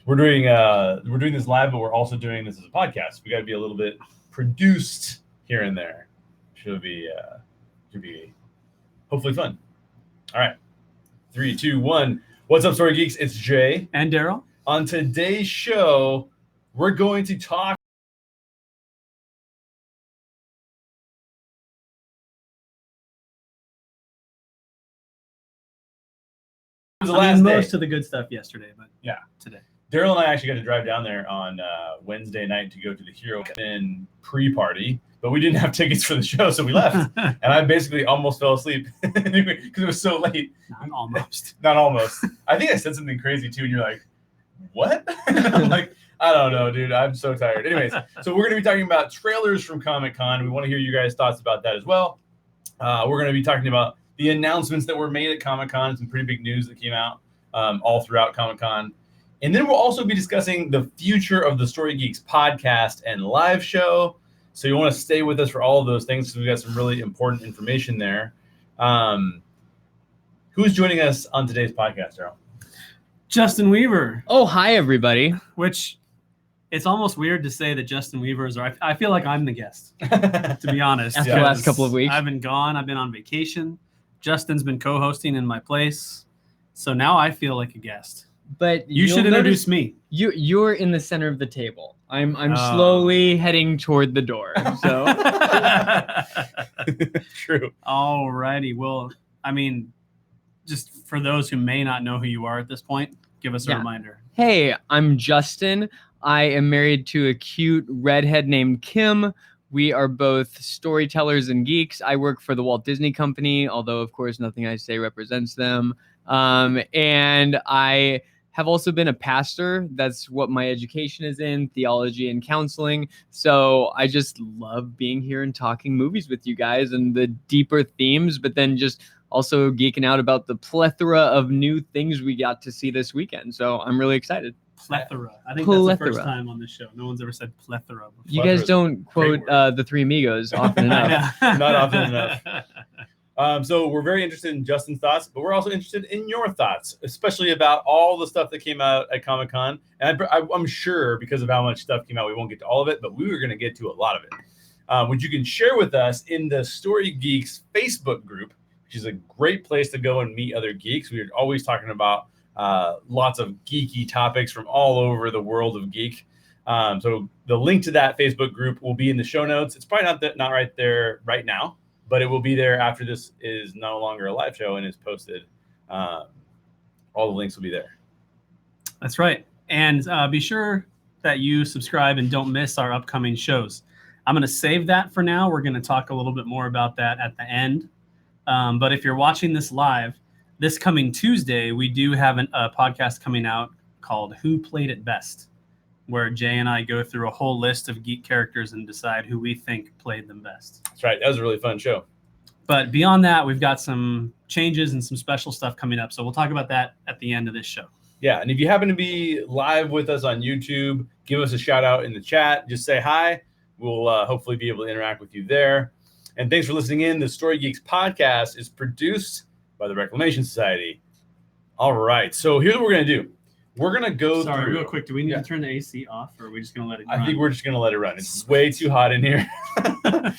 we're doing this live, but we're also doing this as a podcast. We got to be a little bit produced here and there. Should be hopefully fun. All right, 3, 2, 1. What's up, Story Geeks? It's Jay and Daryl. On today's show, we're going to talk. Most of the good stuff yesterday, but yeah, today. Daryl and I actually got to drive down there on Wednesday night to go to the Hero in pre-party, but we didn't have tickets for the show, so we left. And I basically almost fell asleep because it was so late. Not almost. Not almost. I think I said something crazy too, and you're like, "What?" I'm like, "I don't know, dude. I'm so tired." Anyways, so we're going to be talking about trailers from Comic-Con. We want to hear you guys' thoughts about that as well. We're going to be talking about the announcements that were made at Comic-Con, some pretty big news that came out all throughout Comic-Con. And then we'll also be discussing the future of the Story Geeks podcast and live show. So you want to stay with us for all of those things because we've got some really important information there. Who's joining us on today's podcast, Daryl? Justin Weaver. Oh, hi, everybody. Which it's almost weird to say that Justin Weaver is. I feel like I'm the guest, to be honest. After the last couple of weeks. I've been gone. I've been on vacation. Justin's been co-hosting in my place. So now I feel like a guest. But you should introduce me. You're in the center of the table. I'm slowly heading toward the door. So true. All righty. Well, I mean, just for those who may not know who you are at this point, give us a reminder. Hey, I'm Justin. I am married to a cute redhead named Kim. We are both storytellers and geeks. I work for the Walt Disney Company, although, of course, nothing I say represents them. And I have also been a pastor. That's what my education is in, theology and counseling. So I just love being here and talking movies with you guys and the deeper themes, but then just also geeking out about the plethora of new things we got to see this weekend. So I'm really excited. Plethora. I think that's the first time on this show. No one's ever said plethora before. You guys don't quote the Three Amigos often enough. Not often enough. So we're very interested in Justin's thoughts, but we're also interested in your thoughts, especially about all the stuff that came out at Comic-Con. And I'm sure because of how much stuff came out, we won't get to all of it, but we were going to get to a lot of it, which you can share with us in the Story Geeks Facebook group, which is a great place to go and meet other geeks. We're always talking about lots of geeky topics from all over the world of geek. So the link to that Facebook group will be in the show notes. It's probably not right there right now, but it will be there after this is no longer a live show and is posted. All the links will be there. That's right. And be sure that you subscribe and don't miss our upcoming shows. I'm going to save that for now. We're going to talk a little bit more about that at the end. But if you're watching this live, this coming Tuesday, we do have a podcast coming out called Who Played It Best, where Jay and I go through a whole list of geek characters and decide who we think played them best. That's right. That was a really fun show. But beyond that, we've got some changes and some special stuff coming up. So we'll talk about that at the end of this show. Yeah, and if you happen to be live with us on YouTube, give us a shout out in the chat. Just say hi. We'll hopefully be able to interact with you there. And thanks for listening in. The Story Geeks podcast is produced by the Reclamation Society. All right, so here's what we're going to do. We're going to go through. Real quick, do we need to turn the AC off, or are we just going to let it run? I think we're just going to let it run. It's way too hot in here. I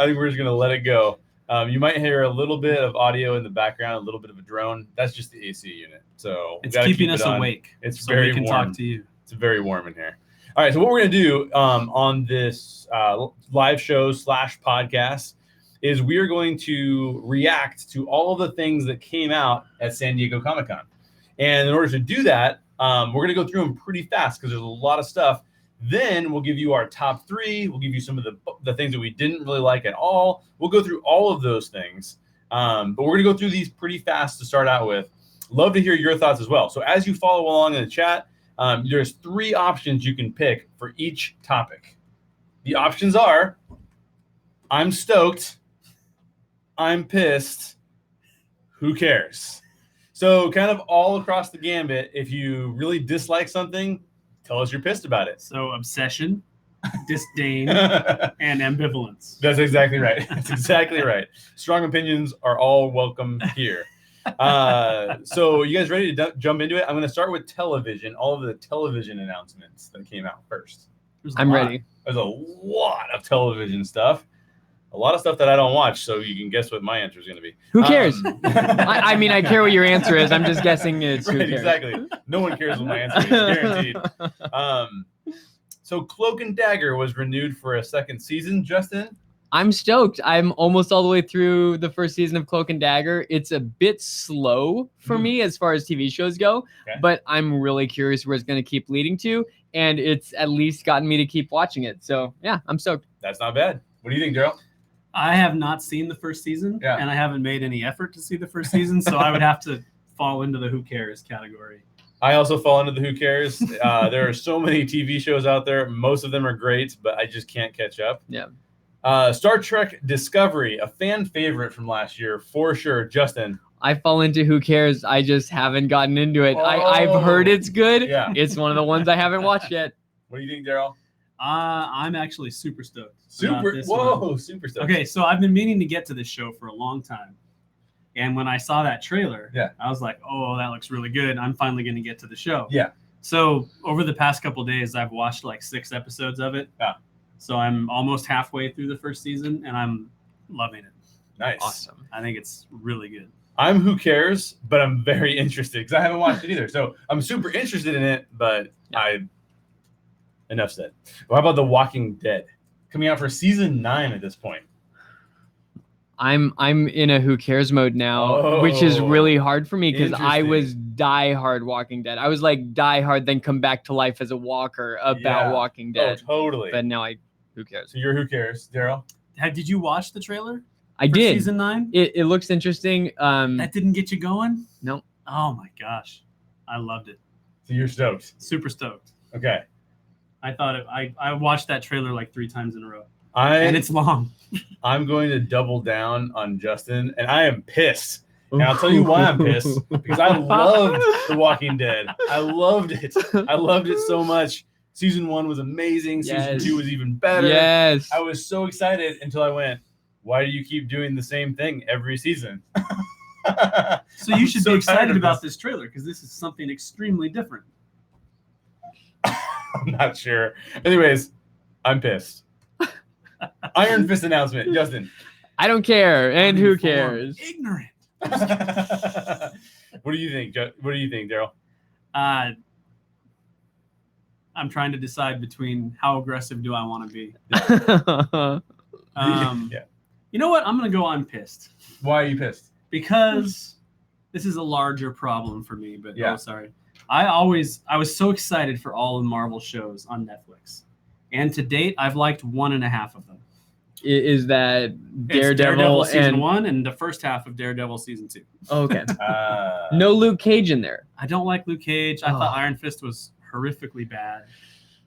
think we're just going to let it go. You might hear a little bit of audio in the background, a little bit of a drone. That's just the AC unit. So it's keeping us awake. It's so very we can warm. Talk to you. It's very warm in here. All right, so what we're going to do on this live show / podcast is we are going to react to all of the things that came out at San Diego Comic-Con. And in order to do that, we're going to go through them pretty fast because there's a lot of stuff. Then we'll give you our top 3. We'll give you some of the things that we didn't really like at all. We'll go through all of those things. But we're going to go through these pretty fast to start out with. Love to hear your thoughts as well. So as you follow along in the chat, there's 3 options you can pick for each topic. The options are, I'm stoked, I'm pissed, who cares? So kind of all across the gambit, if you really dislike something, tell us you're pissed about it. So obsession, disdain, and ambivalence. That's exactly right. That's exactly right. Strong opinions are all welcome here. So you guys ready to jump into it? I'm going to start with television, all of the television announcements that came out first. I'm ready. There's a lot of television stuff. A lot of stuff that I don't watch, so you can guess what my answer is going to be. Who cares? I mean, I care what your answer is. I'm just guessing it's who right, cares. exactly. No one cares what my answer is, guaranteed. So Cloak and Dagger was renewed for a second season, Justin. I'm stoked. I'm almost all the way through the first season of Cloak and Dagger. It's a bit slow for me as far as TV shows go, but I'm really curious where it's going to keep leading to, and it's at least gotten me to keep watching it. So, yeah, I'm stoked. That's not bad. What do you think, Daryl? I have not seen the first season, and I haven't made any effort to see the first season, so I would have to fall into the who cares category. I also fall into the who cares. There are so many TV shows out there. Most of them are great, but I just can't catch up. Yeah. Star Trek Discovery, a fan favorite from last year, for sure. Justin. I fall into who cares. I just haven't gotten into it. I've heard it's good. Yeah. It's one of the ones I haven't watched yet. What do you think, Daryl? I'm actually super stoked. Super stoked. Okay, so I've been meaning to get to this show for a long time. And when I saw that trailer, I was like, oh, that looks really good. I'm finally going to get to the show. Yeah. So over the past couple of days, I've watched like 6 episodes of it. Yeah. So I'm almost halfway through the first season, and I'm loving it. Nice. Awesome. I think it's really good. I'm who cares, but I'm very interested because I haven't watched it either. So I'm super interested in it, but enough said. Well, how about The Walking Dead? Coming out for season 9 at this point. I'm in a who cares mode now, which is really hard for me because I was diehard Walking Dead. I was like diehard, then come back to life as a walker about Walking Dead. Oh, totally. But now who cares? So you're who cares, Daryl? Did you watch the trailer? I did. Season 9? It looks interesting. That didn't get you going? No. Oh my gosh. I loved it. So you're stoked. Super stoked. Okay. I thought I watched that trailer like 3 times in a row. And it's long. I'm going to double down on Justin, and I am pissed. And I'll tell you why I'm pissed. Because I loved The Walking Dead. I loved it. I loved it so much. Season 1 was amazing. Season 2 was even better. Yes. I was so excited until I went, why do you keep doing the same thing every season? So you should be excited about this trailer because this is something extremely different. I'm not sure. Anyways, I'm pissed. Iron Fist announcement, Justin. I don't care, and who cares? Ignorant. What do you think? What do you think, Daryl? I'm trying to decide between how aggressive do I want to be. You know what? I'm gonna go. I'm pissed. Why are you pissed? Because this is a larger problem for me. But sorry. I was so excited for all the Marvel shows on Netflix. And to date, I've liked 1.5 of them. Is that Daredevil season 1 and the first half of Daredevil season 2. Okay. No Luke Cage in there. I don't like Luke Cage. I thought Iron Fist was horrifically bad.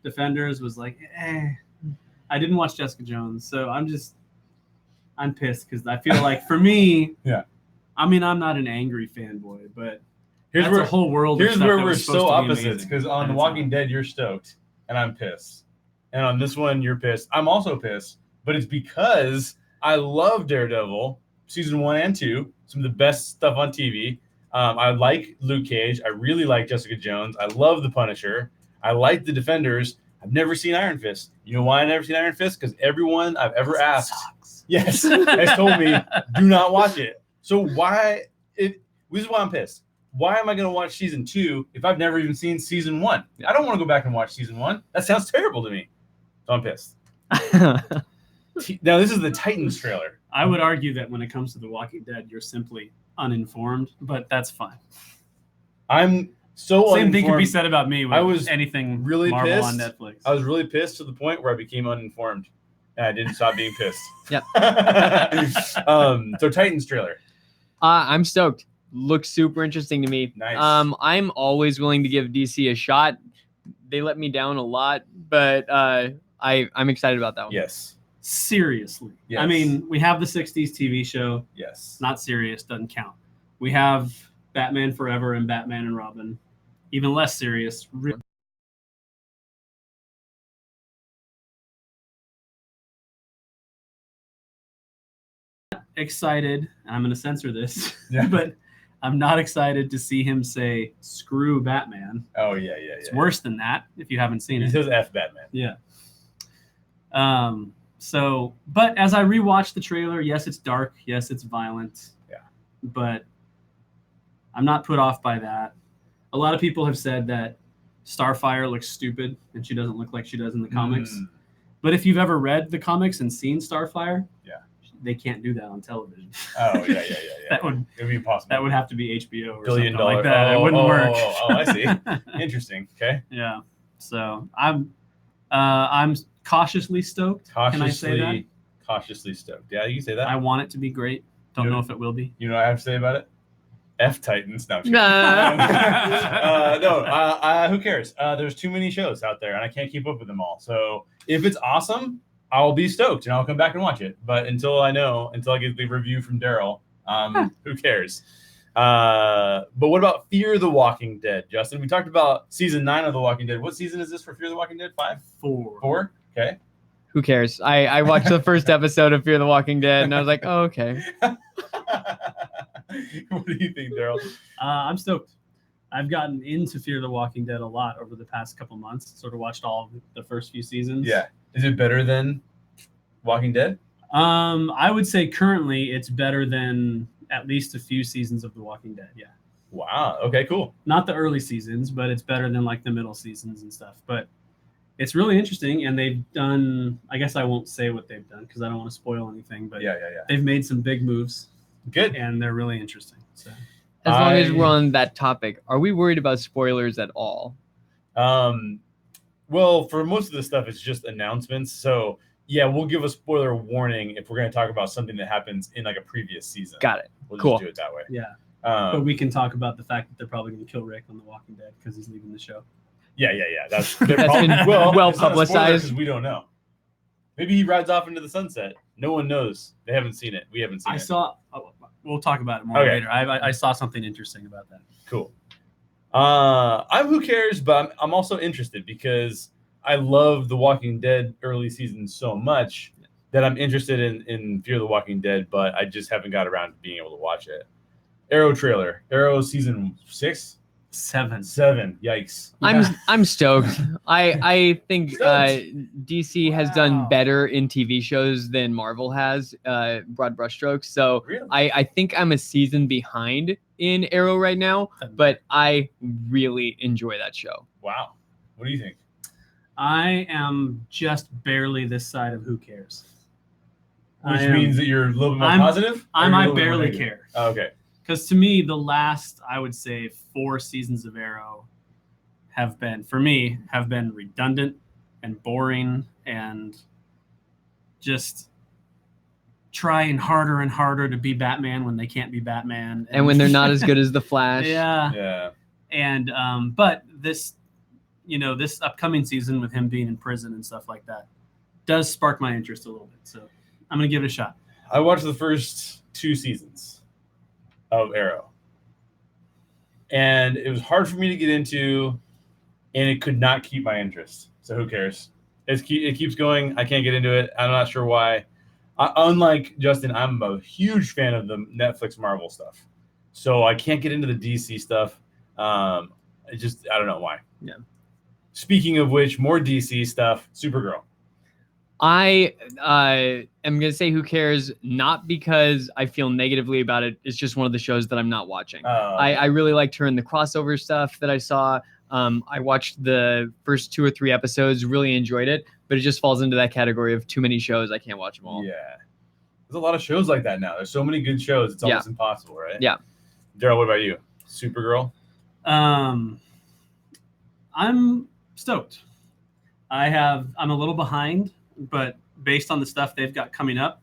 Defenders was like, I didn't watch Jessica Jones, so I'm pissed because I feel like for me, I mean, I'm not an angry fanboy, but here's a whole world. Here's where we're so opposites because on The Walking Dead, you're stoked and I'm pissed. And on this one, you're pissed. I'm also pissed, but it's because I love Daredevil season 1 and 2, some of the best stuff on TV. I like Luke Cage. I really like Jessica Jones. I love The Punisher. I like The Defenders. I've never seen Iron Fist. You know why I've never seen Iron Fist? Because everyone I've ever asked, has told me, do not watch it. So this is why I'm pissed. Why am I going to watch season 2 if I've never even seen season 1? I don't want to go back and watch season 1. That sounds terrible to me. So I'm pissed. Now, this is the Titans trailer. I would argue that when it comes to The Walking Dead, you're simply uninformed, but that's fine. I'm so Same uninformed. thing could be said about me with I was anything really Marvel pissed on Netflix. I was really pissed to the point where I became uninformed. And I didn't stop being pissed. Yep. So Titans trailer. I'm stoked. Looks super interesting to me. Nice. I'm always willing to give DC a shot. They let me down a lot, but I'm excited about that one. Yes. Seriously. Yes. I mean, we have the 60s TV show. Yes. Not serious, doesn't count. We have Batman Forever and Batman and Robin. Even less serious. Excited. I'm going to censor this. Yeah. But I'm not excited to see him say "screw Batman." Oh yeah. It's worse than that if you haven't seen He it. says F Batman. Yeah. So, but as I rewatched the trailer, yes, it's dark. Yes, it's violent. Yeah. But I'm not put off by that. A lot of people have said that Starfire looks stupid and she doesn't look like she does in the comics. But if you've ever read the comics and seen Starfire, they can't do that on television. Oh yeah. It would be impossible. That would have to be HBO or $1 billion something like that. It wouldn't work. Oh, I see. Interesting. Okay. Yeah. So I'm cautiously stoked. Can I say that? Cautiously stoked. Yeah, you can say that. I want it to be great. Don't know if it will be. You know what I have to say about it? F Titans. No. Who cares? There's too many shows out there, and I can't keep up with them all. So if it's awesome, I'll be stoked, and I'll come back and watch it. But until I get the review from Daryl, who cares? But what about Fear the Walking Dead, Justin? We talked about season 9 of The Walking Dead. What season is this for Fear the Walking Dead? 5? 4? Okay. Who cares? I watched the first episode of Fear the Walking Dead, and I was like, oh, okay. What do you think, Daryl? I'm stoked. I've gotten into Fear the Walking Dead a lot over the past couple months. Sort of watched all of the first few seasons. Yeah. Is it better than Walking Dead? I would say currently it's better than at least a few seasons of The Walking Dead. Yeah. Wow. Okay, cool. Not the early seasons, but it's better than like the middle seasons and stuff. But it's really interesting, and they've done, I guess I won't say what they've done because I don't want to spoil anything, but they've made some big moves. Good. And they're really interesting. So as long as we're on that topic, are we worried about spoilers at all? Well, for most of the stuff, it's just announcements. So yeah, we'll give a spoiler warning if we're going to talk about something that happens in like a previous season. Got it. We'll cool. just do it that way. Yeah. But we can talk about the fact that they're probably going to kill Rick on The Walking Dead because he's leaving the show. Yeah. That's been well publicized. Because we don't know. Maybe he rides off into the sunset. No one knows. They haven't seen it. We haven't seen it. We'll talk about it more later. I saw something interesting about that. Cool. I'm who cares, but I'm also interested because I love The Walking Dead early season so much that I'm interested in Fear the Walking Dead, but I just haven't got around to being able to watch it. Arrow trailer. Arrow season 6? 7. Yikes. I'm stoked. I think DC has done better in TV shows than Marvel has, broad brushstrokes. So really? I think I'm a season behind in Arrow right now, but I really enjoy that show. Wow. What do you think? I am just barely this side of who cares. Which means that you're a little bit more positive? I barely care. Oh, okay. Because to me, the last, I would say, 4 seasons of Arrow have been redundant and boring and just trying harder and harder to be Batman when they can't be Batman. And when they're not as good as the Flash. Yeah. And but this upcoming season with him being in prison and stuff like that does spark my interest a little bit. So I'm going to give it a shot. I watched the first 2 seasons of Arrow, and it was hard for me to get into, and it could not keep my interest. So who cares? It keeps going. I can't get into it. I'm not sure why. Unlike Justin, I'm a huge fan of the Netflix Marvel stuff, so I can't get into the DC stuff. I don't know why. Yeah. Speaking of which, more DC stuff. Supergirl. I am going to say who cares, not because I feel negatively about it. It's just one of the shows that I'm not watching. I really liked her in the crossover stuff that I saw. I watched the first 2 or 3 episodes, really enjoyed it, but it just falls into that category of too many shows. I can't watch them all. Yeah. There's a lot of shows like that now. There's so many good shows. It's almost impossible, right? Yeah. Daryl, what about you? Supergirl? I'm stoked. I'm a little behind, but based on the stuff they've got coming up,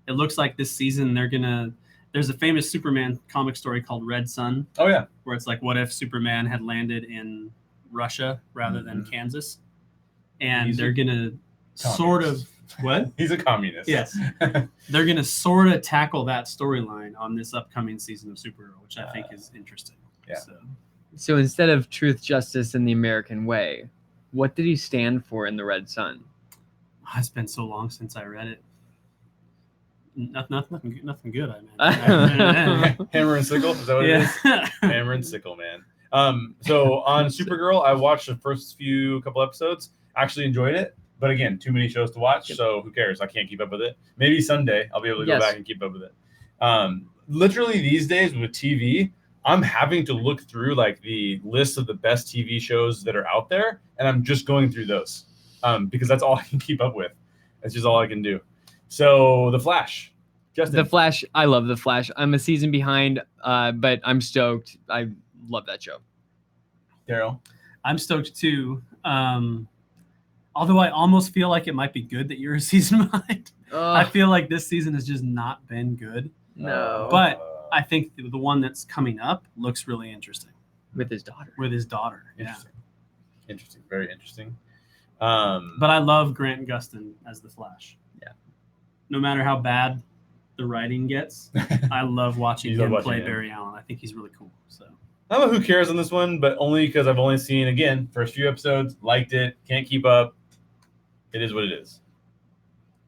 it looks like this season there's a famous Superman comic story called Red Sun. Oh yeah. Where it's like, what if Superman had landed in Russia rather than Kansas? And they're gonna sort of what? He's a communist. Yes. They're gonna sort of tackle that storyline on this upcoming season of Supergirl, which I think is interesting. Yeah. So instead of truth, justice, and the American way, what did he stand for in the Red Sun? It's been so long since I read it. Nothing good. I mean, Hammer and sickle. Is that what it is? Hammer and sickle, man. So on Supergirl, I watched the first couple episodes. Actually enjoyed it, but again, too many shows to watch. So who cares? I can't keep up with it. Maybe someday I'll be able to go back and keep up with it. Literally these days with TV, I'm having to look through like the list of the best TV shows that are out there, and I'm just going through those because that's all I can keep up with. That's just all I can do. So The Flash. Justin. The Flash. I love The Flash. I'm a season behind, but I'm stoked. I love that show. Daryl. I'm stoked too. Although I almost feel like it might be good that you're a season behind. I feel like this season has just not been good. No. But I think the one that's coming up looks really interesting. With his daughter. Yeah. Interesting. Very interesting. But I love Grant Gustin as the Flash. Yeah. No matter how bad the writing gets, I love watching him play Barry Allen. I think he's really cool. So I'm a who cares on this one, but only because I've only seen, again, first few episodes, liked it, can't keep up. It is what it is.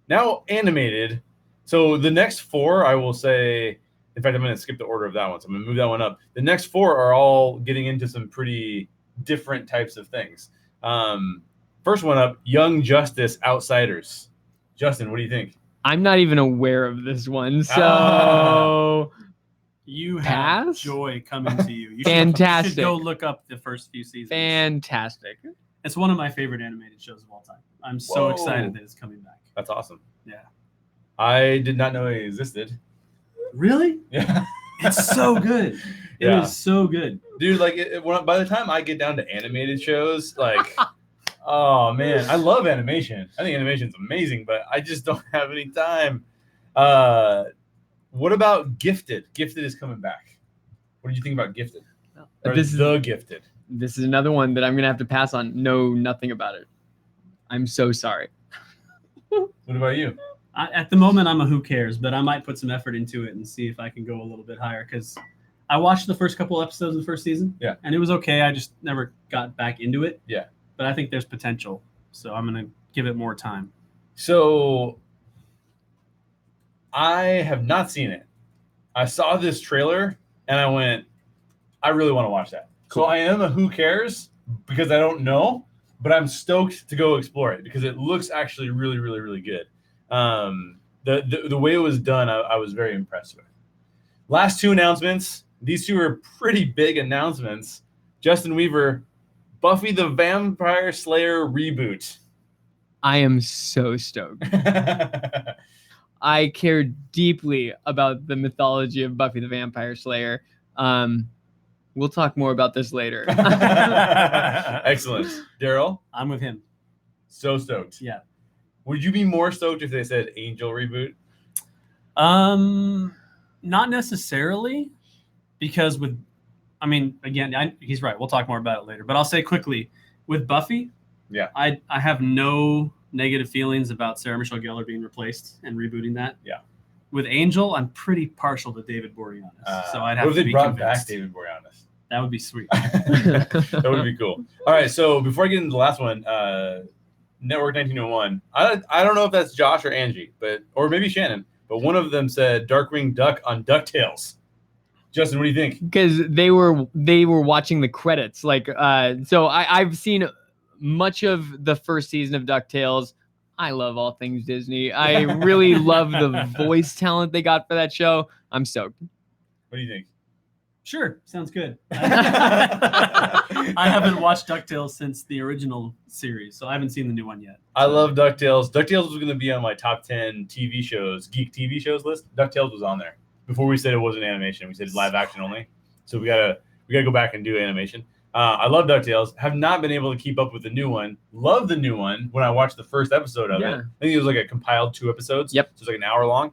Now, animated. So the next 4, I will say, in fact, I'm going to skip the order of that one. So I'm going to move that one up. The next 4 are all getting into some pretty different types of things. First one up, Young Justice Outsiders. Justin, what do you think? I'm not even aware of this one, so you have joy coming to you. Fantastic. You should go look up the first few seasons. Fantastic. It's one of my favorite animated shows of all time. I'm so excited that it's coming back. That's awesome. Yeah. I did not know it existed. Really? Yeah. It's so good. It is so good. Dude, like, by the time I get down to animated shows, like, oh, man, I love animation. I think animation's amazing, but I just don't have any time. What about Gifted? Gifted is coming back. What did you think about Gifted? Gifted. This is another one that I'm going to have to pass on. Know nothing about it. I'm so sorry. What about you? At the moment, I'm a who cares, but I might put some effort into it and see if I can go a little bit higher because I watched the first couple episodes of the first season. Yeah. And it was okay. I just never got back into it. Yeah. But I think there's potential. So I'm going to give it more time. So I have not seen it. I saw this trailer and I went, I really want to watch that. Cool. So I am a who cares because I don't know, but I'm stoked to go explore it because it looks actually really, really, really good. The way it was done, I was very impressed with. Last 2 announcements. These 2 are pretty big announcements. Justin Weaver, Buffy the Vampire Slayer reboot. I am so stoked. I care deeply about the mythology of Buffy the Vampire Slayer. We'll talk more about this later. Excellent. Daryl? I'm with him. So stoked. Yeah. Would you be more stoked if they said Angel reboot? Not necessarily, because he's right. We'll talk more about it later. But I'll say quickly, with Buffy, yeah, I have no negative feelings about Sarah Michelle Gellar being replaced and rebooting that. Yeah. With Angel, I'm pretty partial to David Boreanaz, so I'd have to be convinced. What if they brought back David Boreanaz? That would be sweet. That would be cool. All right, so before I get into the last one, Network 1901. I don't know if that's Josh or Angie, or maybe Shannon, but one of them said Darkwing Duck on DuckTales. Justin, what do you think? Because they were watching the credits. So I've seen much of the first season of DuckTales. I love all things Disney. I really love the voice talent they got for that show. I'm stoked. What do you think? Sure, sounds good. I haven't watched DuckTales since the original series, so I haven't seen the new one yet. I love DuckTales. DuckTales was going to be on my top 10 TV shows, geek TV shows list. DuckTales was on there. Before we said it wasn't animation, we said live action only. So we gotta go back and do animation. I love DuckTales. Have not been able to keep up with the new one. Love the new one when I watched the first episode of it. I think it was like a compiled 2 episodes. Yep. So it was like an hour long.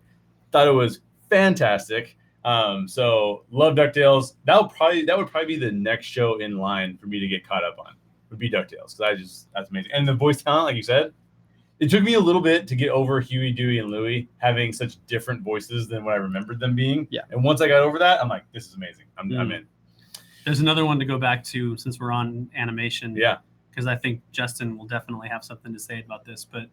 Thought it was fantastic. So love DuckTales. That would probably be the next show in line for me to get caught up on. Would be DuckTales because that's amazing. And the voice talent, like you said, it took me a little bit to get over Huey, Dewey, and Louie having such different voices than what I remembered them being. Yeah. And once I got over that, I'm like, this is amazing. I'm in. There's another one to go back to since we're on animation. Yeah. Because I think Justin will definitely have something to say about this. But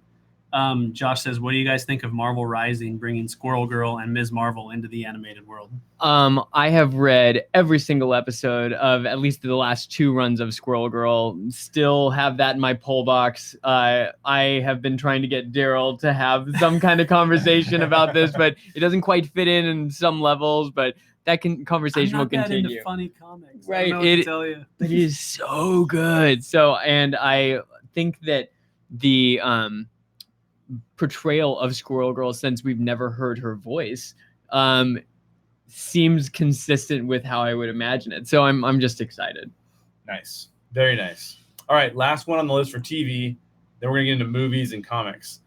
Josh says, what do you guys think of Marvel Rising bringing Squirrel Girl and Ms. Marvel into the animated world? I have read every single episode of at least the last 2 runs of Squirrel Girl. Still have that in my poll box. I have been trying to get Daryl to have some kind of conversation about this, but it doesn't quite fit in some levels. But that conversation will continue. I'm not that into funny comics. Right? I don't know what to tell you. It is so good. So, and I think that the portrayal of Squirrel Girl, since we've never heard her voice, seems consistent with how I would imagine it. So I'm just excited. Nice. Very nice. All right, last one on the list for TV. Then we're gonna get into movies and comics.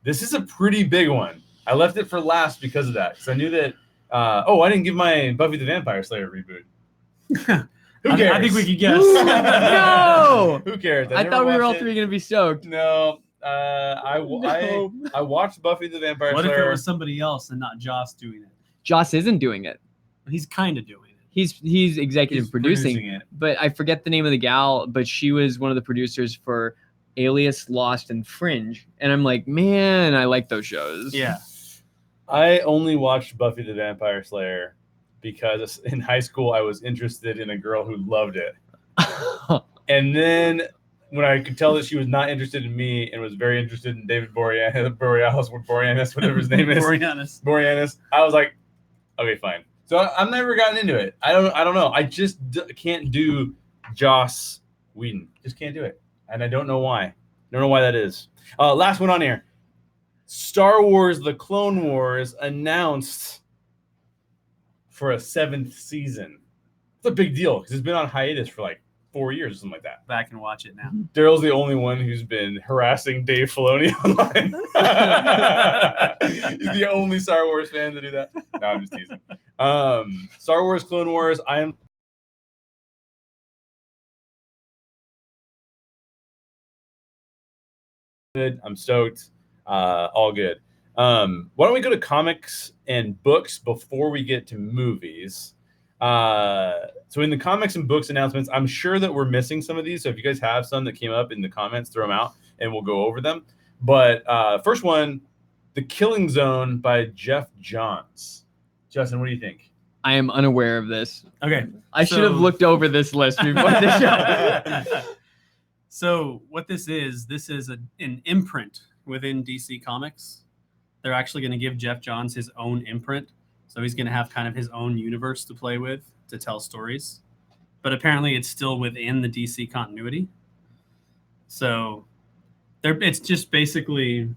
This is a pretty big one. I left it for last because of that. Because I knew that I didn't give my Buffy the Vampire Slayer reboot. Who cares? I think we could guess. No! Who cares? I thought we were all 3 gonna be stoked. No. I watched Buffy the Vampire What Slayer. if it was somebody else and not Joss doing it? Joss isn't doing it. He's kind of doing it. He's executive He's producing it. But I forget the name of the gal, but she was one of the producers for Alias, Lost, and Fringe. And I'm like, man, I like those shows. Yeah. I only watched Buffy the Vampire Slayer because in high school I was interested in a girl who loved it. And then when I could tell that she was not interested in me and was very interested in David Boreanaz, whatever his name is. Boreanaz. I was like, okay, fine. So I've never gotten into it. I don't know. I just can't do Joss Whedon. Just can't do it. And I don't know why. I don't know why that is. Last one on here. Star Wars The Clone Wars announced for a 7th season. It's a big deal because it's been on hiatus for like 4 years or something like that. Back and watch it now. Daryl's the only one who's been harassing Dave Filoni online. He's the only Star Wars fan to do that. No, I'm just teasing. Star Wars Clone Wars. I'm stoked. All good. Why don't we go to comics and books before we get to movies? So in the comics and books announcements, I'm sure that we're missing some of these. So if you guys have some that came up in the comments, throw them out and we'll go over them. But first one, The Killing Zone by Jeff Johns. Justin, what do you think? I am unaware of this. Okay. I should have looked over this list before the show. So what this is an imprint within DC Comics. They're actually going to give Jeff Johns his own imprint. So he's going to have kind of his own universe to play with to tell stories. But apparently it's still within the DC continuity. So it's just basically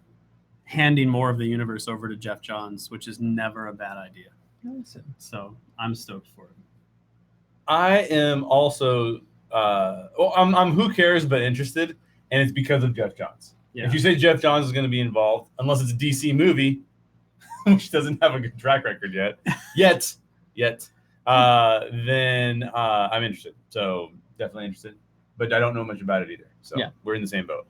handing more of the universe over to Jeff Johns, which is never a bad idea. So I'm stoked for it. I am also, I'm who cares but interested, and it's because of Jeff Johns. Yeah. If you say Jeff Johns is going to be involved, unless it's a DC movie, which doesn't have a good track record yet, then I'm interested. So definitely interested, but I don't know much about it either. So we're in the same boat.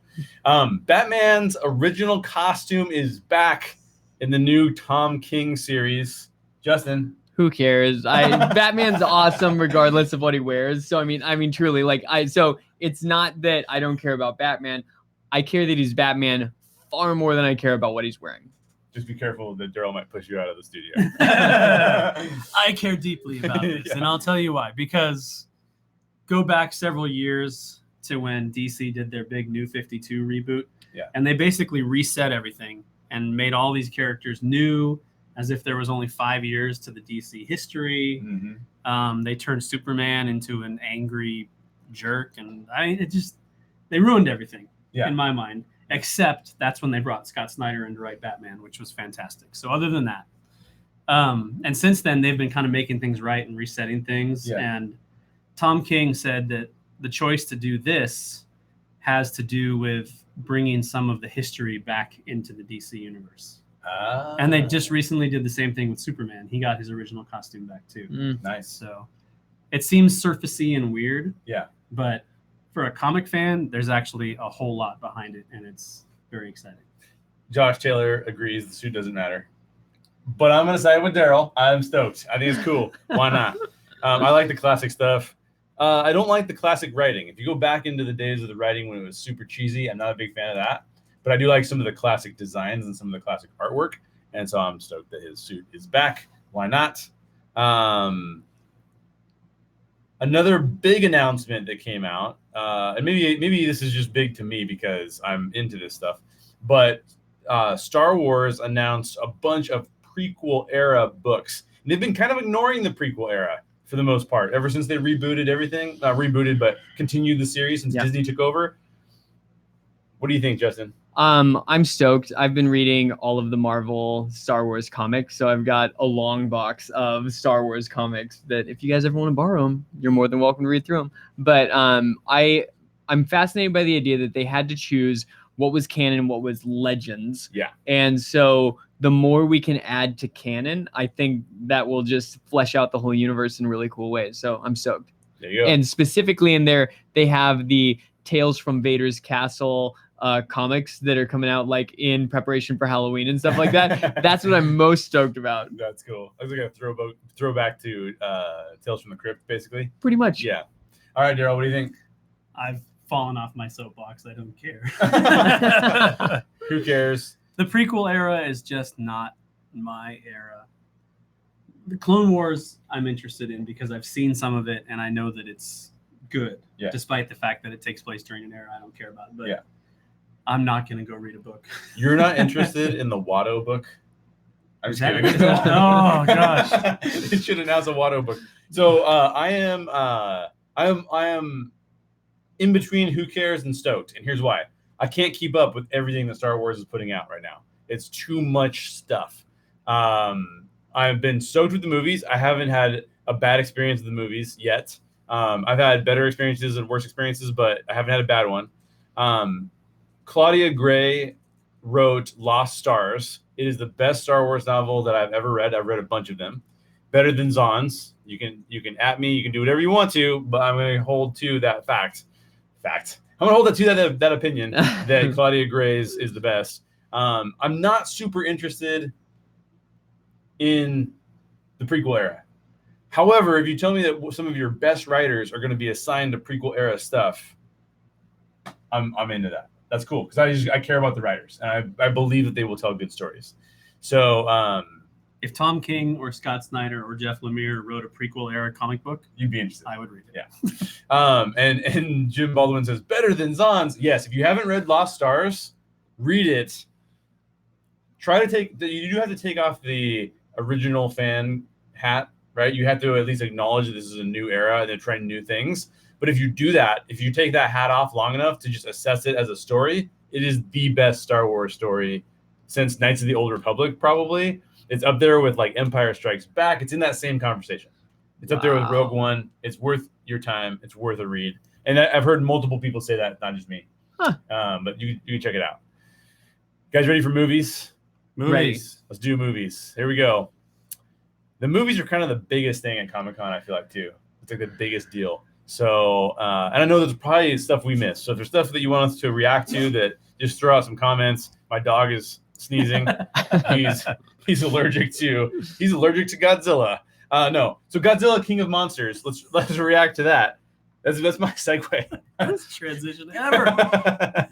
Batman's original costume is back in the new Tom King series. Justin, who cares? Batman's awesome regardless of what he wears. So I mean, truly, so it's not that I don't care about Batman. I care that he's Batman far more than I care about what he's wearing. Just be careful that Daryl might push you out of the studio. I care deeply about this, and I'll tell you why. Because go back several years to when DC did their big New 52 reboot, and they basically reset everything and made all these characters new, as if there was only 5 years to the DC history. Mm-hmm. They turned Superman into an angry jerk, and they ruined everything in my mind. Except that's when they brought Scott Snyder in to write Batman, which was fantastic. So other than that, and since then they've been kind of making things right and resetting things. And Tom King said that the choice to do this has to do with bringing some of the history back into the DC universe. And they just recently did the same thing with Superman. He got his original costume back too. Nice. So it seems surfacey and weird. Yeah. But for a comic fan, there's actually a whole lot behind it, and it's very exciting. Josh Taylor agrees the suit doesn't matter. But I'm going to side with Daryl. I'm stoked. I think it's cool. Why not? I like the classic stuff. I don't like the classic writing. If you go back into the days of the writing when it was super cheesy, I'm not a big fan of that. but I do like some of the classic designs and some of the classic artwork. And so I'm stoked that his suit is back. Why not? Another big announcement that came out, and maybe this is just big to me because I'm into this stuff, but Star Wars announced a bunch of prequel era books. And they've been kind of ignoring the prequel era for the most part ever since they rebooted everything. Not rebooted, but continued the series since Disney took over. What do you think, Justin? I'm stoked. I've been reading all of the Marvel Star Wars comics, so I've got a long box of Star Wars comics that if you guys ever want to borrow them, you're more than welcome to read through them. But I'm fascinated by the idea that they had to choose what was canon and what was legends. Yeah. And so the more we can add to canon, I think that will just flesh out the whole universe in really cool ways. So I'm stoked. There you go. And specifically in there, they have the Tales from Vader's Castle comics that are coming out like in preparation for Halloween and stuff like that. That's what I'm most stoked about. That's cool. I was like a throwback to Tales from the Crypt, basically. Pretty much. Yeah. All right, Daryl, what do you think? I've fallen off my soapbox. I don't care. Who cares? The prequel era is just not my era. The Clone Wars I'm interested in because I've seen some of it and I know that it's good. Yeah. Despite the fact that it takes place during an era I don't care about. But yeah. I'm not going to go read a book. You're not interested in the Watto book? I'm just kidding. Oh gosh. They should announce a Watto book. So I am in between who cares and stoked. And here's why. I can't keep up with everything that Star Wars is putting out right now. It's too much stuff. I've been stoked with the movies. I haven't had a bad experience with the movies yet. I've had better experiences and worse experiences, but I haven't had a bad one. Claudia Gray wrote Lost Stars. It is the best Star Wars novel that I've ever read. I've read a bunch of them. Better than Zahn's. You can at me. You can do whatever you want to, but I'm going to hold to that fact. I'm going to hold it to that opinion that Claudia Gray's is the best. I'm not super interested in the prequel era. However, if you tell me that some of your best writers are going to be assigned to prequel era stuff, I'm into that. That's cool because I care about the writers and I believe that they will tell good stories. So if Tom King or Scott Snyder or Jeff Lemire wrote a prequel era comic book, you'd be interested. I would read it. Yeah. And Jim Baldwin says better than Zahn's. Yes, if you haven't read Lost Stars, read it. You do have to take off the original fan hat, right? You have to at least acknowledge that this is a new era and they're trying new things. But if you do that, if you take that hat off long enough to just assess it as a story, it is the best Star Wars story since Knights of the Old Republic, probably. It's up there with like Empire Strikes Back. It's in that same conversation. It's up there with Rogue One. It's worth your time. It's worth a read. And I've heard multiple people say that, not just me. Huh. But you can check it out. Guys ready for movies? Movies. Let's do movies. Here we go. The movies are kind of the biggest thing at Comic-Con, I feel like, too. It's like the biggest deal. So, and I know there's probably stuff we missed. So if there's stuff that you want us to react to, that just throw out some comments. My dog is sneezing. He's allergic to Godzilla. No. So Godzilla, King of Monsters. Let's react to that. That's my segue. Best transition ever.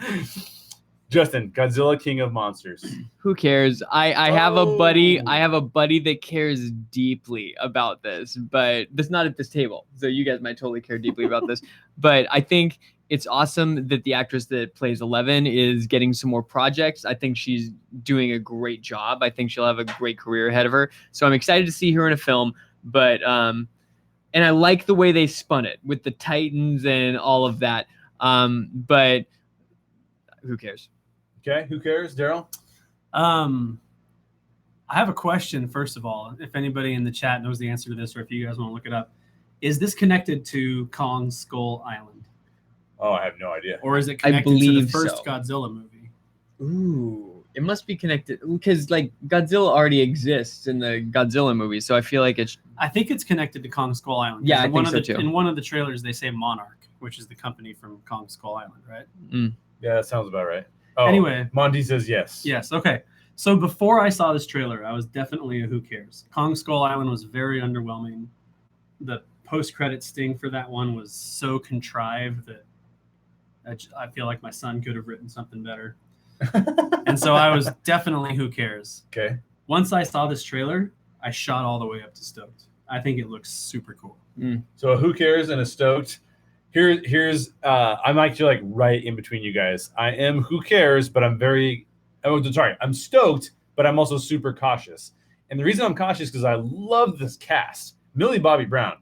Justin, Godzilla, King of Monsters. Who cares? I have a buddy. I have a buddy that cares deeply about this, but that's not at this table. So you guys might totally care deeply about this. But I think it's awesome that the actress that plays 11 is getting some more projects. I think she's doing a great job. I think she'll have a great career ahead of her. So I'm excited to see her in a film. But and I like the way they spun it with the Titans and all of that. But who cares? Okay, who cares, Daryl? I have a question, first of all. If anybody in the chat knows the answer to this, or if you guys want to look it up, is this connected to Kong Skull Island? Oh, I have no idea. Or is it connected to the first Godzilla movie? Ooh, it must be connected because like Godzilla already exists in the Godzilla movie, so I feel like it's. I think it's connected to Kong Skull Island. Yeah, I think so too. In one of the trailers, they say Monarch, which is the company from Kong Skull Island, right? Mm. Yeah, that sounds about right. Oh, anyway, Monty says yes. Yes. Okay. So before I saw this trailer, I was definitely a who cares. Kong Skull Island was very underwhelming. The post-credit sting for that one was so contrived that I feel like my son could have written something better. And so I was definitely who cares. Okay. Once I saw this trailer, I shot all the way up to stoked. I think it looks super cool. So who cares and a stoked. Here's I'm actually like right in between you guys. I am who cares, but I'm I'm stoked, but I'm also super cautious. And the reason I'm cautious because I love this cast. Millie Bobby Brown,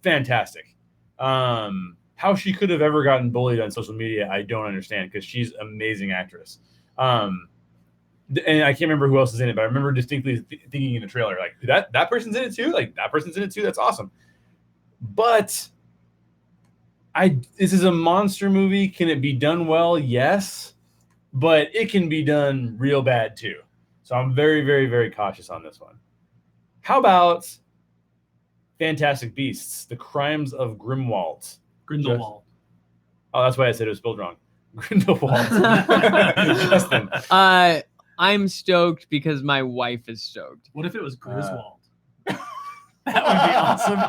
fantastic. How she could have ever gotten bullied on social media, I don't understand because she's an amazing actress. And I can't remember who else is in it, but I remember distinctly thinking in the trailer, like that person's in it too. Like that person's in it too. That's awesome. But this is a monster movie. Can it be done well? Yes, but it can be done real bad too. So I'm very, very, very cautious on this one. How about Fantastic Beasts: The Crimes of Grindelwald? Grindelwald. Oh, that's why I said it was spelled wrong. Grindelwald. Justin. I'm stoked because my wife is stoked. What if it was Griswold? That would be awesome.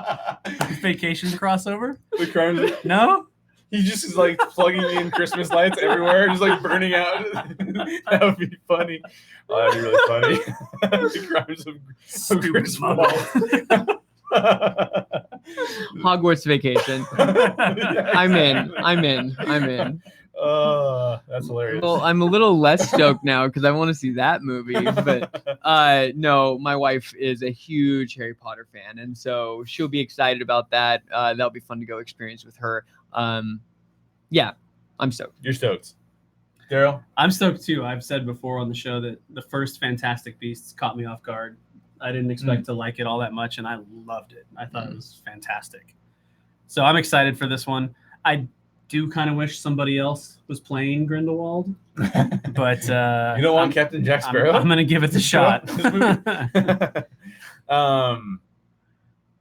Vacation crossover? The crimes. No? He just is like plugging in Christmas lights everywhere, just like burning out. That would be funny. Oh, that'd be really funny. The Crimes of Grindelwald. Hogwarts Vacation. I'm in. That's hilarious. Well, I'm a little less stoked now because I want to see that movie. But no, my wife is a huge Harry Potter fan, and so she'll be excited about that. That'll be fun to go experience with her. Yeah, I'm stoked. You're stoked. Daryl? I'm stoked too. I've said before on the show that the first Fantastic Beasts caught me off guard. I didn't expect to like it all that much, and I loved it. I thought it was fantastic. So I'm excited for this one. I do kind of wish somebody else was playing Grindelwald, but you don't want Captain Jack Sparrow? I'm going to give it the shot.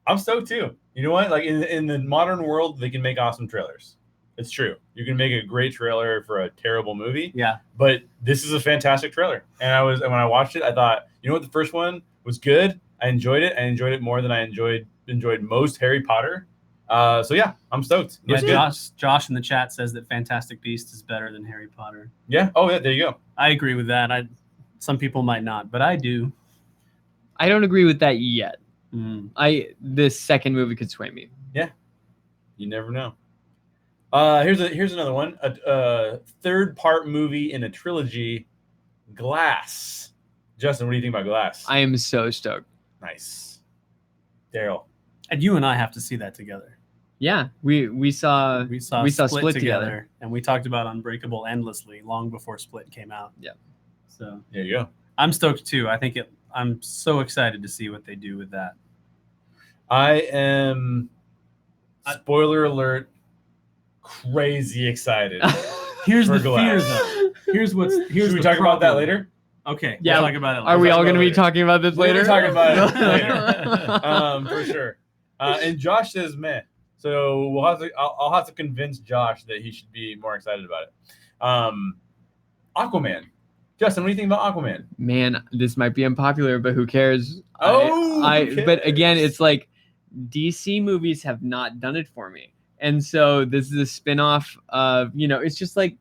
I'm stoked too. You know what? Like in the modern world, they can make awesome trailers. It's true. You can make a great trailer for a terrible movie. Yeah. But this is a fantastic trailer. And when I watched it, I thought, you know what? The first one was good. I enjoyed it. I enjoyed it more than I enjoyed most Harry Potter. So yeah, I'm stoked. Yeah, Josh in the chat says that Fantastic Beasts is better than Harry Potter. Yeah. Oh yeah. There you go. I agree with that. Some people might not, but I do. I don't agree with that yet. This second movie could sway me. Yeah. You never know. Here's another one. A third part movie in a trilogy, Glass. Justin, what do you think about Glass? I am so stoked. Nice. Daryl. And you and I have to see that together. Yeah, we saw Split together, and we talked about Unbreakable endlessly long before Split came out. Yeah. So there you go. I'm stoked too. I'm so excited to see what they do with that. I am, spoiler alert, crazy excited. Here's the fear though. Here's Should we talk about that later? Okay. Yeah. We'll talk about it later. Are we all going to be talking about this later? We're talking about it later. For sure. And Josh says meh. So I'll have to convince Josh that he should be more excited about it. Aquaman. Justin, what do you think about Aquaman? Man, this might be unpopular, but who cares? Who cares? But again, it's like DC movies have not done it for me. And so this is a spin-off of, it's just like,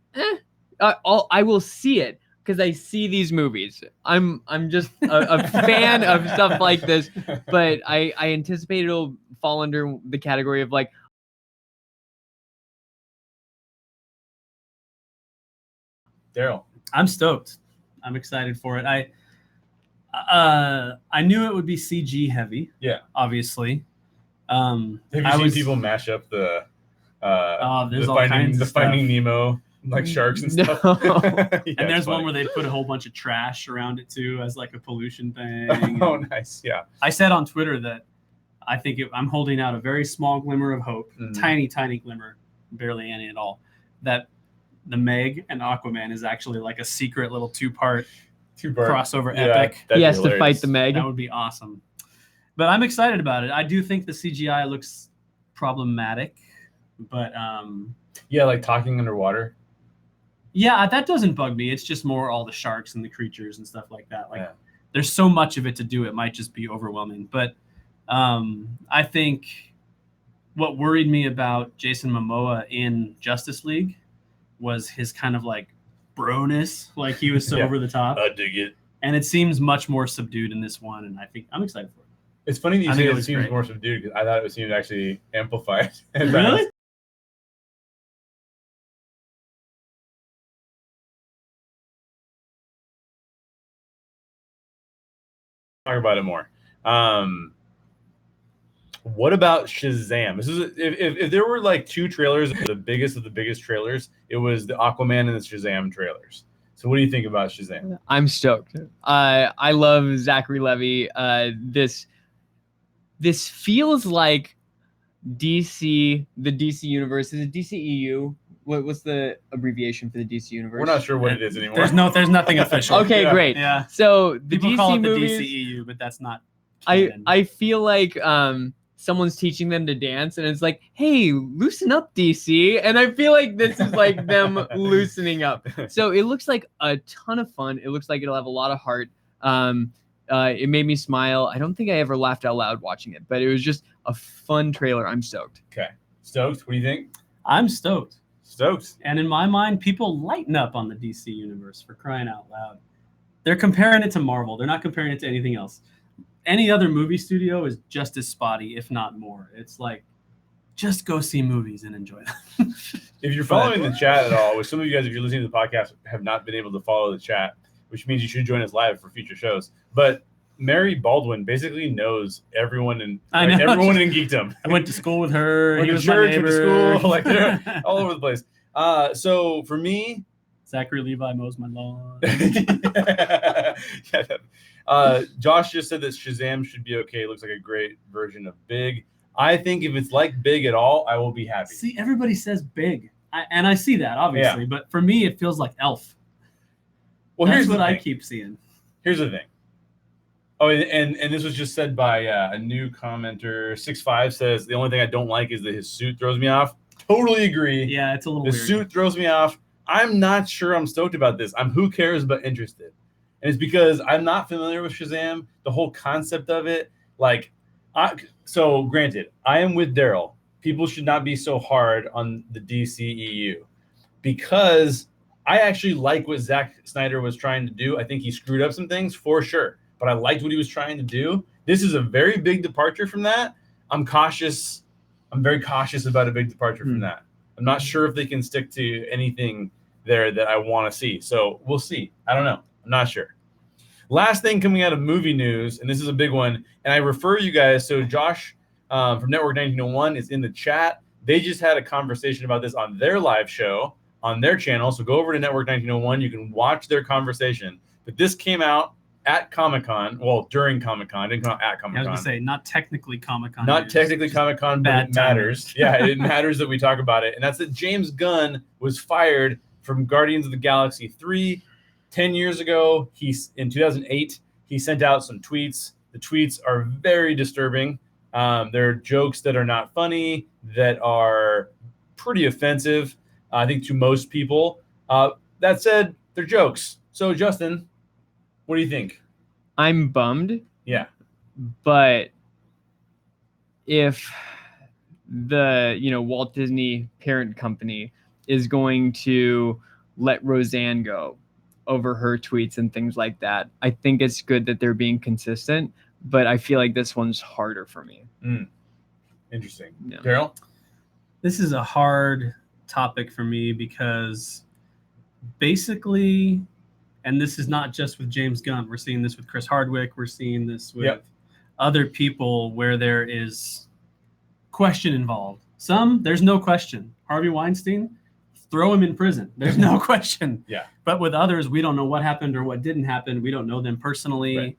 I will see it because I see these movies. I'm just a fan of stuff like this, but I anticipate it'll fall under the category of like, Daryl. I'm stoked. I'm excited for it. I knew it would be CG heavy. Yeah. Obviously. Have you seen people mash up the Finding Nemo like sharks and stuff? Yeah, and there's one where they put a whole bunch of trash around it too as like a pollution thing. Oh, nice. Yeah. I said on Twitter that I think I'm holding out a very small glimmer of hope, tiny glimmer, barely any at all, that the Meg and Aquaman is actually like a secret little two-part crossover epic. He has to fight the Meg. That would be awesome. But I'm excited about it. I do think the CGI looks problematic, but yeah, like talking underwater. Yeah, that doesn't bug me. It's just more all the sharks and the creatures and stuff like that. Like there's so much of it to do, it might just be overwhelming. But I think what worried me about Jason Momoa in Justice League was his kind of like broness, like he was so Yeah. over the top. I dig it. And it seems much more subdued in this one, and I think I'm excited for it. It's funny that you I say think it it looks seems great. more subdued because I thought it seemed actually amplified. Really? Talk about it more. What about Shazam? This is if there were like two trailers, the biggest of the biggest trailers, it was the Aquaman and the Shazam trailers. So what do you think about Shazam? I'm stoked. I love Zachary Levi. This feels like DC, the DC universe. Is it DCEU? What's the abbreviation for the DC universe? We're not sure what it is anymore. There's nothing official. Okay, Yeah. great. Yeah. So the People DC call it movies, the DCEU, but that's not canon. I feel like someone's teaching them to dance, and it's like, hey, loosen up, DC. And I feel like this is like them loosening up. So it looks like a ton of fun. It looks like it'll have a lot of heart. It made me smile. I don't think I ever laughed out loud watching it, but it was just a fun trailer. I'm stoked. Okay. Stoked? What do you think? I'm stoked. Stoked. And in my mind, people lighten up on the DC universe, for crying out loud. They're comparing it to Marvel. They're not comparing it to anything else. Any other movie studio is just as spotty, if not more. It's like, just go see movies and enjoy them. If you're following the chat at all, with some of you guys, if you're listening to the podcast, have not been able to follow the chat, which means you should join us live for future shows. But Mary Baldwin basically knows everyone in everyone in geekdom. I went to school with her. Went He to was church, my went to neighbor. school, like they're all over the place. So for me, Zachary Levi mows my lawn. Josh just said that Shazam should be okay. It looks like a great version of Big. I think if it's like Big at all, I will be happy. See, everybody says big, and I see that obviously, but for me, it feels like Elf. Well, That's here's what the I thing. keep seeing. Here's the thing. Oh, and this was just said by a new commenter. 6'5" says the only thing I don't like is that his suit throws me off. Totally agree. Yeah, it's a little The weird. suit throws me off. I'm not sure I'm stoked about this. I'm who cares but interested. And it's because I'm not familiar with Shazam, the whole concept of it. Like, so granted, I am with Daryl. People should not be so hard on the DCEU because I actually like what Zack Snyder was trying to do. I think he screwed up some things for sure, but I liked what he was trying to do. This is a very big departure from that. I'm cautious. I'm very cautious about a big departure from that. I'm not sure if they can stick to anything there that I want to see. So we'll see. I don't know. I'm not sure. Last thing coming out of movie news, and this is a big one, and I refer you guys. So Josh from Network 1901 is in the chat. They just had a conversation about this on their live show on their channel. So go over to Network 1901. You can watch their conversation. But this came out at Comic-Con. Well, during Comic-Con. It didn't come out at Comic-Con. I was going to say, not technically Comic-Con. Not technically Comic-Con, but it matters. Yeah, it matters that we talk about it. And that's that James Gunn was fired from Guardians of the Galaxy 3. 10 years ago, in 2008, he sent out some tweets. The tweets are very disturbing. They're jokes that are not funny, that are pretty offensive, I think, to most people. That said, they're jokes. So, Justin, what do you think? I'm bummed. Yeah. But if the Walt Disney parent company is going to let Roseanne go over her tweets and things like that, I think it's good that they're being consistent, but I feel like this one's harder for me. Interesting. Yeah. Daryl? This is a hard topic for me because basically, and this is not just with James Gunn, we're seeing this with Chris Hardwick, we're seeing this with other people where there is question involved. Some, there's no question. Harvey Weinstein, throw him in prison. There's no question. Yeah. But with others, we don't know what happened or what didn't happen. We don't know them personally. Right.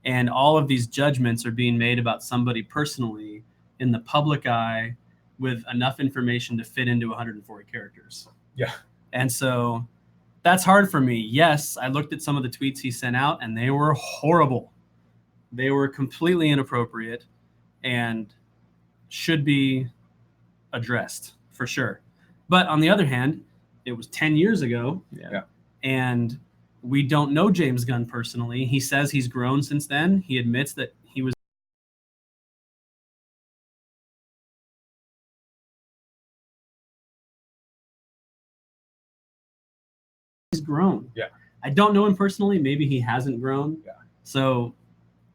And all of these judgments are being made about somebody personally in the public eye with enough information to fit into 140 characters. Yeah. And so that's hard for me. Yes, I looked at some of the tweets he sent out and they were horrible. They were completely inappropriate and should be addressed for sure. But on the other hand, it was 10 years ago. Yeah. And we don't know James Gunn personally. He says he's grown since then. He admits that he was grown. Yeah. I don't know him personally. Maybe he hasn't grown. Yeah. So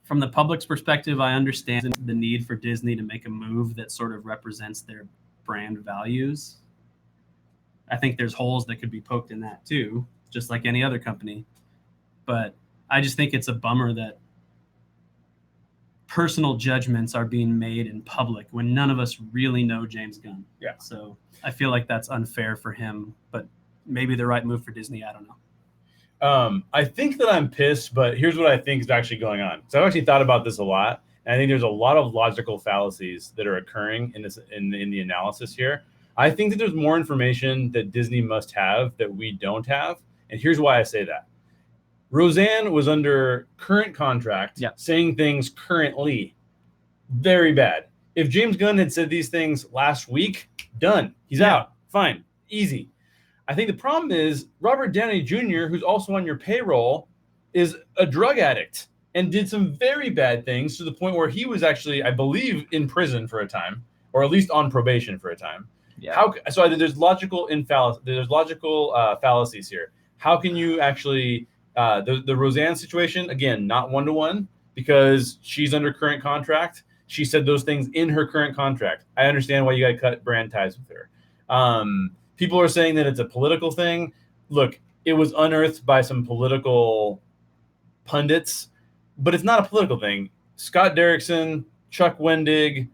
from the public's perspective, I understand the need for Disney to make a move that sort of represents their brand values. I think there's holes that could be poked in that too, just like any other company. But I just think it's a bummer that personal judgments are being made in public when none of us really know James Gunn. Yeah. So I feel like that's unfair for him, but maybe the right move for Disney. I don't know. I think that I'm pissed, but here's what I think is actually going on. So I've actually thought about this a lot, and I think there's a lot of logical fallacies that are occurring in this in the analysis here. I think that there's more information that Disney must have that we don't have, and here's why I say that. Roseanne was under current contract, saying things currently. Very bad. If James Gunn had said these things last week, done. He's out. Fine. Easy. I think the problem is Robert Downey Jr., who's also on your payroll, is a drug addict and did some very bad things to the point where he was actually, I believe, in prison for a time, or at least on probation for a time. Yeah. So I think there's logical fallacies here. How can you actually the Roseanne situation, again, not one-to-one because she's under current contract. She said those things in her current contract. I understand why you got to cut brand ties with her. People are saying that it's a political thing. Look, it was unearthed by some political pundits, but it's not a political thing. Scott Derrickson, Chuck Wendig,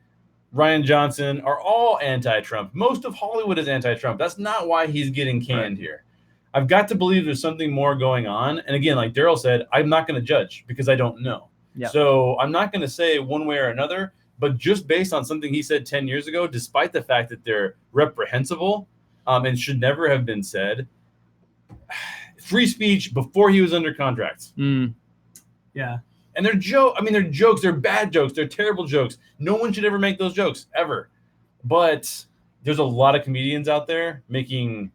Ryan Johnson are all anti-Trump. Most of Hollywood is anti-Trump. That's not why he's getting canned here. I've got to believe there's something more going on. And again, like Daryl said, I'm not going to judge because I don't know. Yeah. So I'm not going to say one way or another, but just based on something he said 10 years ago, despite the fact that they're reprehensible and should never have been said, free speech before he was under contract. Yeah. And they're jokes. They're bad jokes. They're terrible jokes. No one should ever make those jokes ever. But there's a lot of comedians out there making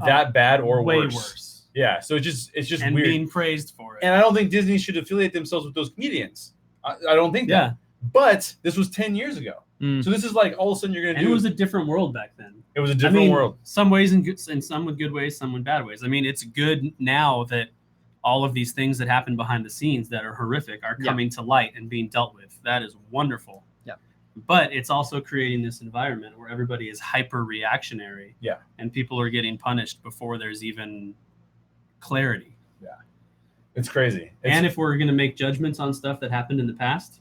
that bad or way worse. Yeah. So it's just and weird. Being praised for it. And I don't think Disney should affiliate themselves with those comedians. I don't think that. But this was 10 years ago. So this is like all of a sudden you're going to do. And it was a different world back then. It was a different world. Some ways and some with good ways, some with bad ways. I mean, it's good now that all of these things that happen behind the scenes that are horrific are coming to light and being dealt with. That is wonderful. Yeah. But it's also creating this environment where everybody is hyper reactionary. Yeah. And people are getting punished before there's even clarity. Yeah. It's crazy. And if we're going to make judgments on stuff that happened in the past,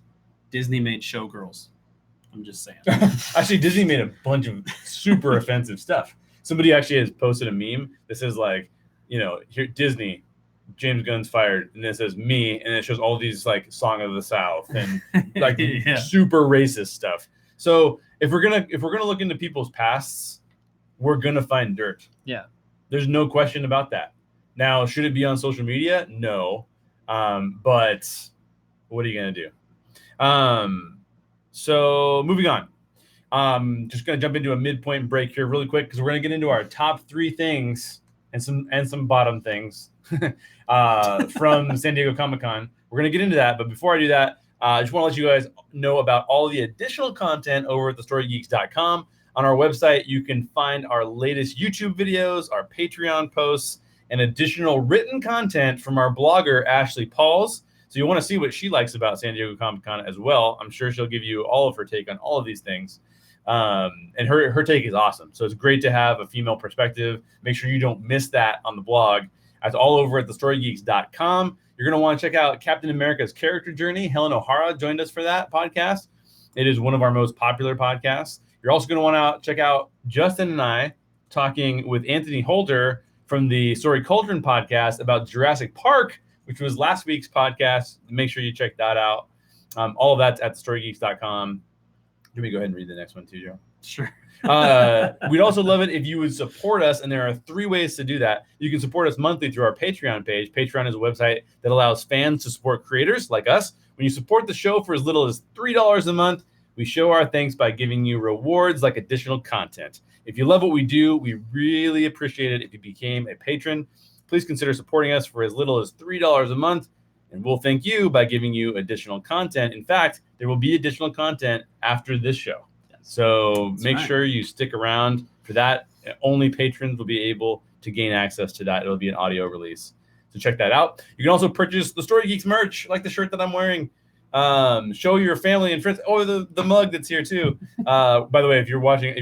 Disney made Showgirls. I'm just saying. Actually, Disney made a bunch of super offensive stuff. Somebody actually has posted a meme that says like, here Disney, James Gunn's fired, and then it says me, and it shows all these like Song of the South and like super racist stuff. So if we're gonna look into people's pasts, we're gonna find dirt. Yeah, there's no question about that. Now, should it be on social media? No, but what are you gonna do? So moving on. Just gonna jump into a midpoint break here really quick because we're gonna get into our top 3 things and some bottom things from San Diego Comic-Con. We're going to get into that. But before I do that, I just want to let you guys know about all the additional content over at thestorygeeks.com. On our website, you can find our latest YouTube videos, our Patreon posts, and additional written content from our blogger, Ashley Pauls. So you want to see what she likes about San Diego Comic-Con as well. I'm sure she'll give you all of her take on all of these things. And her take is awesome. So it's great to have a female perspective. Make sure you don't miss that on the blog. That's all over at thestorygeeks.com. You're going to want to check out Captain America's character journey. Helen O'Hara joined us for that podcast. It is one of our most popular podcasts. You're also going to want to check out Justin and I talking with Anthony Holder from the Story Cauldron podcast about Jurassic Park, which was last week's podcast. Make sure you check that out. All of that's at thestorygeeks.com. Let me go ahead and read the next one too, Joe. Sure. We'd also love it if you would support us, and there are 3 ways to do that. You can support us monthly through our Patreon page. Patreon is a website that allows fans to support creators like us. When you support the show for as little as $3 a month, we show our thanks by giving you rewards like additional content. If you love what we do, we really appreciate it if you became a patron. Please consider supporting us for as little as $3 a month, and we'll thank you by giving you additional content. In fact, there will be additional content after this show. So make sure you stick around for that. Only patrons will be able to gain access to that. It'll be an audio release. So check that out. You can also purchase the Story Geeks merch, like the shirt that I'm wearing. Show your family and friends. Oh, the mug that's here too. By the way, if you're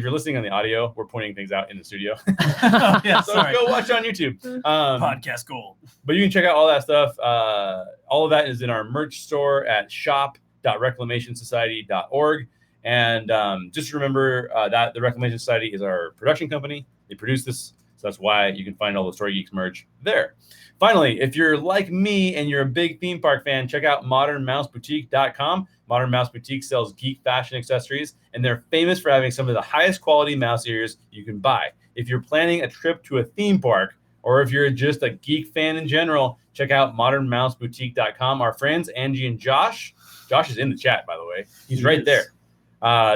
listening on the audio, we're pointing things out in the studio. So go watch on YouTube. Podcast gold. But you can check out all that stuff. All of that is in our merch store at shop.reclamationsociety.org. And just remember that the Reclamation Society is our production company. They produce this, so that's why you can find all the Story Geeks merch there. Finally, if you're like me and you're a big theme park fan, check out modernmouseboutique.com. Modern Mouse Boutique sells geek fashion accessories, and they're famous for having some of the highest quality mouse ears you can buy. If you're planning a trip to a theme park, or if you're just a geek fan in general, check out modernmouseboutique.com. Our friends, Angie and Josh is in the chat, by the way. He's right there.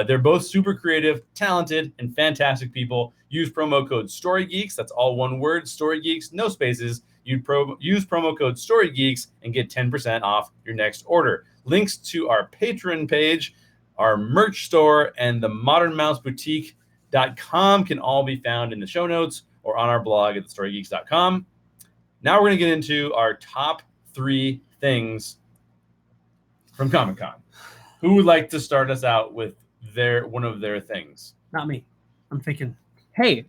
They're both super creative, talented, and fantastic people. Use promo code StoryGeeks. That's all one word, StoryGeeks, no spaces. Use promo code StoryGeeks and get 10% off your next order. Links to our Patreon page, our merch store, and the modernmouseboutique.com can all be found in the show notes or on our blog at thestorygeeks.com. Now we're going to get into our top 3 things from Comic-Con. Who would like to start us out with one of their things? Not me. I'm thinking. Hey,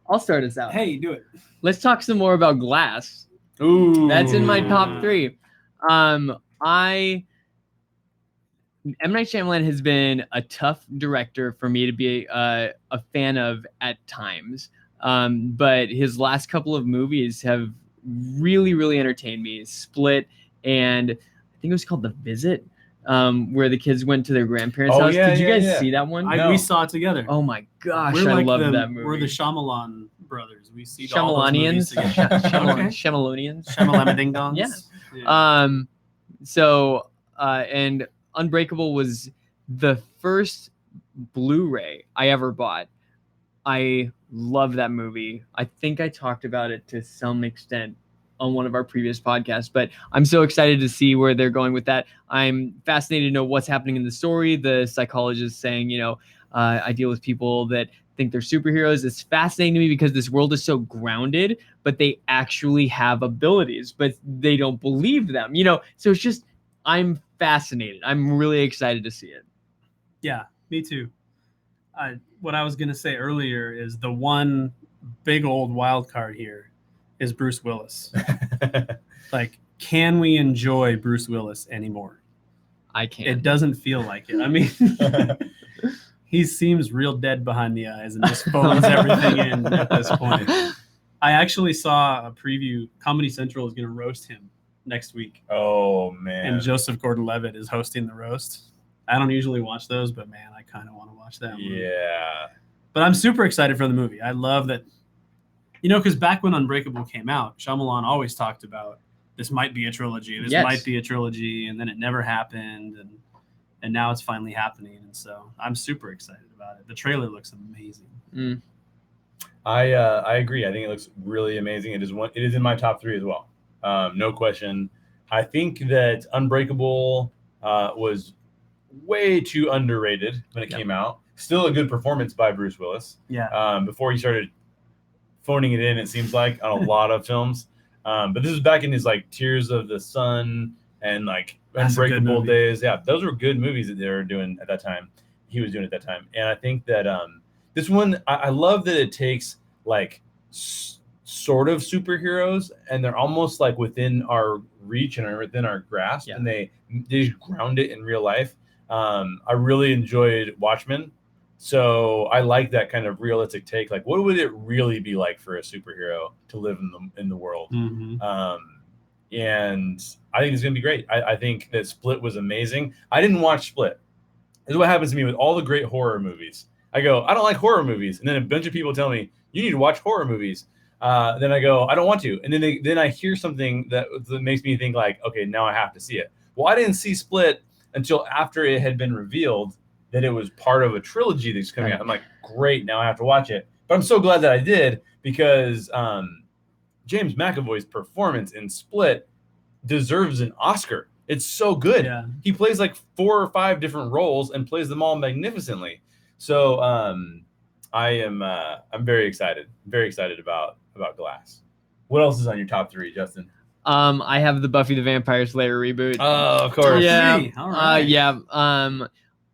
I'll start us out. Hey, do it. Let's talk some more about Glass. Ooh. That's in my top 3. M. Night Shyamalan has been a tough director for me to be a fan of at times. But his last couple of movies have really, really entertained me. Split and I think it was called The Visit, where the kids went to their grandparents' house. Did you guys see that one? We saw it together. Oh my gosh, I love that movie. We're the Shyamalan brothers. We see Shyamalanians. Shyamalanians. Shyamalan-a-ding-dongs. Yeah. And Unbreakable was the first Blu-ray I ever bought. I love that movie. I think I talked about it to some extent on one of our previous podcasts, but I'm so excited to see where they're going with that. I'm fascinated to know what's happening in the story. The psychologist saying, I deal with people that think they're superheroes. It's fascinating to me because this world is so grounded, but they actually have abilities, but they don't believe them, So it's just, I'm fascinated. I'm really excited to see it. Yeah, me too. What I was going to say earlier is the one big old wild card here is Bruce Willis. Like, can we enjoy Bruce Willis anymore? I can't. It doesn't feel like it. I mean, he seems real dead behind the eyes and just phones everything in at this point. I actually saw a preview. Comedy Central is going to roast him next week. Oh, man. And Joseph Gordon-Levitt is hosting the roast. I don't usually watch those, but man, I kind of want to watch that one. Yeah. But I'm super excited for the movie. I love that, because back when Unbreakable came out, Shyamalan always talked about this might be a trilogy. This might be a trilogy, and then it never happened, and now it's finally happening. And so I'm super excited about it. The trailer looks amazing. Mm. I agree. I think it looks really amazing. It is in my top 3 as well. No question. I think that Unbreakable was way too underrated when it came out. Still a good performance by Bruce Willis. Yeah. Before he started phoning it in, it seems like, on a lot of films. But this was back in his Tears of the Sun and Unbreakable days. Yeah, those were good movies that they were doing at that time. He was doing at that time. And I think that this one, I love that it takes sort of superheroes and they're almost within our reach and within our grasp, and they just ground it in real life. I really enjoyed Watchmen. So I like that kind of realistic take. What would it really be like for a superhero to live in the world? Mm-hmm. And I think it's going to be great. I think that Split was amazing. I didn't watch Split. This is what happens to me with all the great horror movies. I go, I don't like horror movies. And then a bunch of people tell me, you need to watch horror movies. Then I go, I don't want to. And then I hear something that makes me think okay, now I have to see it. Well, I didn't see Split until after it had been revealed that it was part of a trilogy that's coming out. I'm like, great, now I have to watch it. But I'm so glad that I did because James McAvoy's performance in Split deserves an Oscar. It's so good. Yeah. He plays 4 or 5 different roles and plays them all magnificently. So I'm very excited. Very excited about about Glass. What else is on your top 3, Justin? I have the Buffy the Vampire Slayer reboot. Oh, of course. Yeah. All right. Yeah.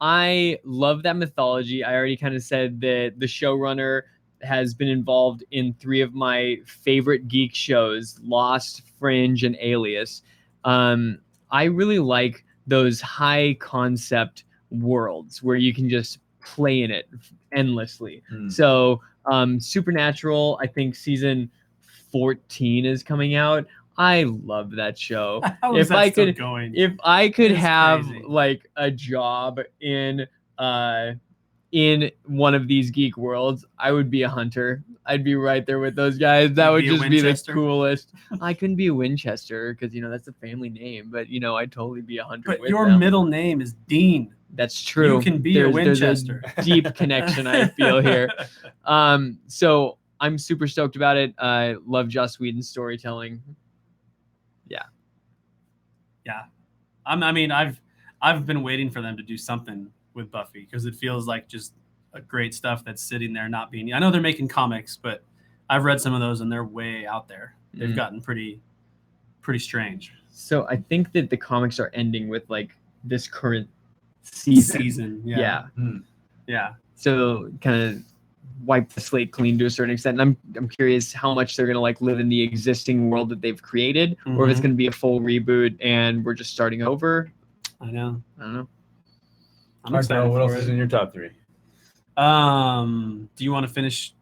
I love that mythology. I already kind of said that the showrunner has been involved in 3 of my favorite geek shows, Lost, Fringe, and Alias. I really like those high concept worlds where you can just play in it endlessly. So Supernatural, I think season 14 is coming out. I love that show. How is that still going? If I could It's have crazy. like a job in one of these geek worlds, I would be a hunter. I'd be right there with those guys. That You'd would be a just be the Winchester? coolest. I couldn't be a Winchester because that's a family name, but I'd totally be a hunter. But with your them. middle name is Dean. That's true. You can be a Winchester. There's a deep connection I feel here. So I'm super stoked about it. I love Joss Whedon's storytelling. Yeah. I've been waiting for them to do something with Buffy because it feels like just a great stuff that's sitting there not being. I know they're making comics, but I've read some of those and they're way out there. They've gotten pretty strange. So I think that the comics are ending with like this current season. Yeah. Yeah. So kind of wipe the slate clean to a certain extent. And I'm curious how much they're gonna like live in the existing world that they've created, or if it's gonna be a full reboot and we're just starting over. I don't know. I'm All right, excited what else for is it. in your top 3? Do you want to finish?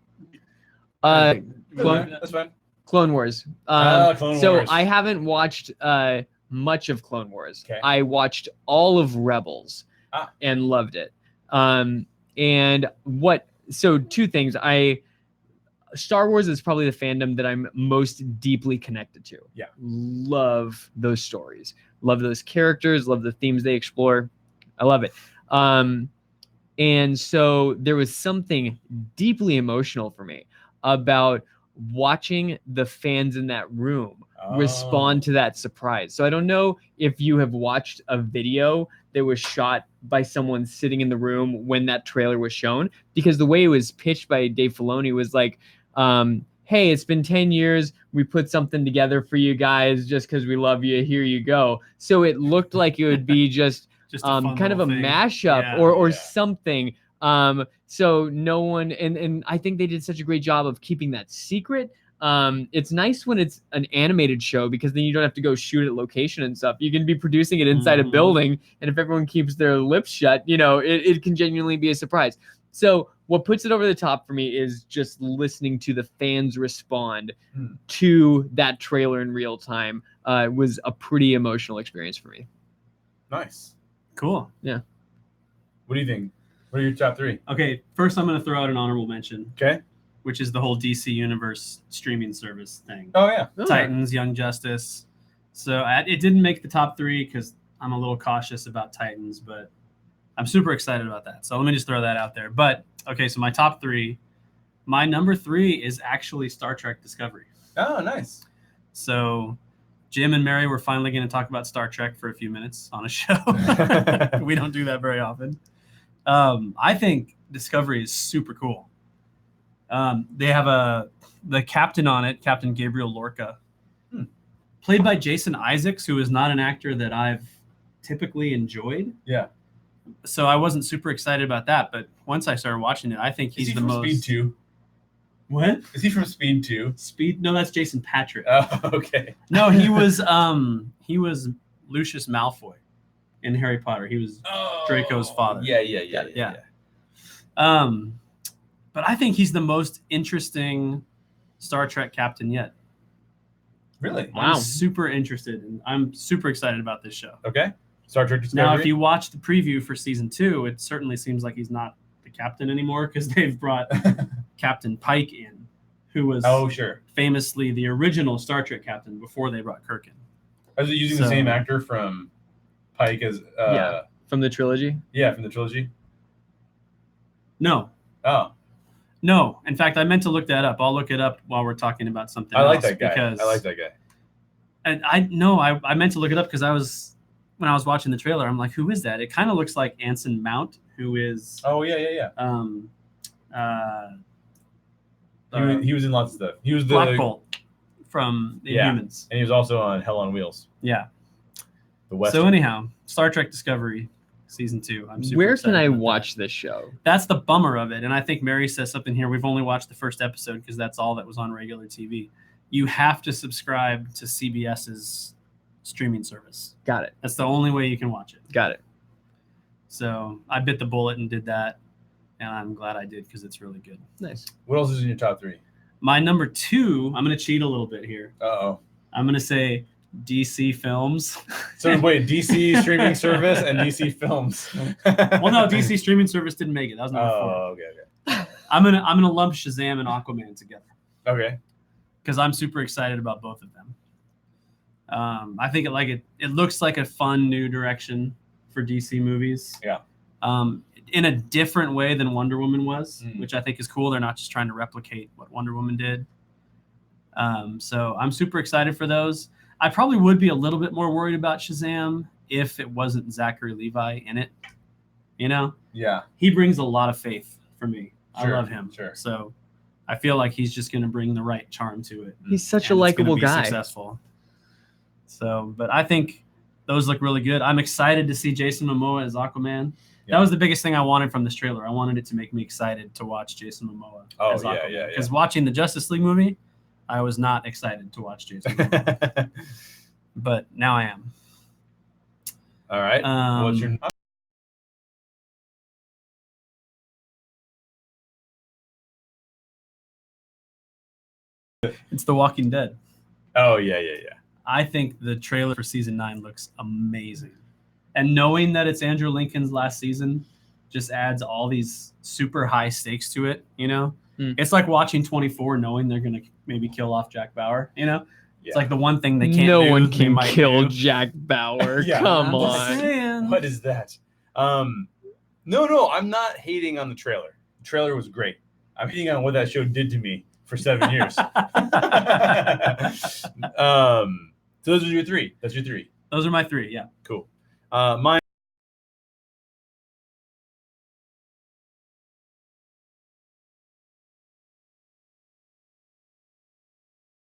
That's fine. Clone Wars. Clone so Wars. I haven't watched much of Clone Wars. Okay. I watched all of Rebels and loved it. So 2 things. Star Wars is probably the fandom that I'm most deeply connected to. Yeah. Love those stories. Love those characters. Love the themes they explore. I love it. And so there was something deeply emotional for me about watching the fans in that room respond to that surprise. So I don't know if you have watched a video that was shot by someone sitting in the room when that trailer was shown, because the way it was pitched by Dave Filoni was like, hey, it's been 10 years. We put something together for you guys just because we love you. Here you go. So it looked like it would be just a fun kind of a little thing. mashup or something. So no one, and I think they did such a great job of keeping that secret. It's nice when it's an animated show because then you don't have to go shoot at location and stuff. You can be producing it inside a building, and if everyone keeps their lips shut, it can genuinely be a surprise. So what puts it over the top for me is just listening to the fans respond to that trailer in real time. Was a pretty emotional experience for me. Nice. Cool. Yeah. What do you think? What are your top 3? Okay, first I'm going to throw out an honorable mention. Okay. Which is the whole DC Universe streaming service thing. Oh, yeah. Titans, Young Justice. So it didn't make the top 3 because I'm a little cautious about Titans, but I'm super excited about that. So let me just throw that out there. But, okay, so my top 3. My number 3 is actually Star Trek Discovery. Oh, nice. So Jim and Mary were finally going to talk about Star Trek for a few minutes on a show. We don't do that very often. I think Discovery is super cool. They have the captain on it, Captain Gabriel Lorca, played by Jason Isaacs, who is not an actor that I've typically enjoyed. Yeah. So I wasn't super excited about that, but once I started watching it, I think he's Is he the from most. Speed 2? What? Is he from Speed 2? Speed? No, that's Jason Patrick. Oh, okay. No, he was Lucius Malfoy in Harry Potter. He was Draco's father. Yeah. But I think he's the most interesting Star Trek captain yet. Really? Wow. I'm super interested, and I'm super excited about this show. Okay. Star Trek Discovery. Now, if you watch the preview for season 2, it certainly seems like he's not the captain anymore because they've brought Captain Pike in, who was famously the original Star Trek captain before they brought Kirk in. Are they using the same actor from Pike as from the trilogy? Yeah, from the trilogy. No. Oh. No. In fact, I meant to look that up. I'll look it up while we're talking about something I else. like that guy. I like that guy. And I meant to look it up because when I was watching the trailer, I'm like, who is that? It kind of looks like Anson Mount, who is Oh yeah. He was in lots of stuff. He was the Black Bolt from Inhumans. And he was also on Hell on Wheels. Yeah. The Western. So anyhow, Star Trek Discovery season 2. I'm super Where excited can I about watch that. this show? That's the bummer of it. And I think Mary says something here. We've only watched the first episode because that's all that was on regular TV. You have to subscribe to CBS's streaming service. Got it. That's the only way you can watch it. Got it. So I bit the bullet and did that. And I'm glad I did because it's really good. Nice. What else is in your top 3? My number 2, I'm going to cheat a little bit here. Uh-oh. I'm going to say DC Films. So wait, DC streaming service and DC Films. Well, no, DC streaming service didn't make it. That was number 4. Oh, okay. I'm gonna lump Shazam and Aquaman together Okay. because I'm super excited about both of them. I think it looks like a fun new direction for DC movies. Yeah. In a different way than Wonder Woman was, Mm. which I think is cool. They're not just trying to replicate what Wonder Woman did. So I'm super excited for those. I probably would be a little bit more worried about Shazam if it wasn't Zachary Levi in it. You know, Yeah. he brings a lot of faith for me. Sure, I love him. sure. So I feel like he's just going to bring the right charm to it. He's such a and it's gonna likable be guy. Successful. So, but I think those look really good. I'm excited to see Jason Momoa as Aquaman. Yeah. That was the biggest thing I wanted from this trailer. I wanted it to make me excited to watch Jason Momoa as Aquaman. yeah. Because watching the Justice League movie, I was not excited to watch Jason Momoa. But now I am. All right. What's your It's The Walking Dead. Oh, yeah. I think the trailer for season 9 looks amazing. And knowing that it's Andrew Lincoln's last season just adds all these super high stakes to it, you know? Mm. It's like watching 24 knowing they're going to maybe kill off Jack Bauer, you know? Yeah. It's like the one thing they can't No do, one they can might kill do. Jack Bauer. Yeah. Come I'm just on. saying. What is that? No, I'm not hating on the trailer. The trailer was great. I'm hating on what that show did to me for 7 years. So those are your 3. That's your 3. Those are my 3, yeah. Cool. Mine.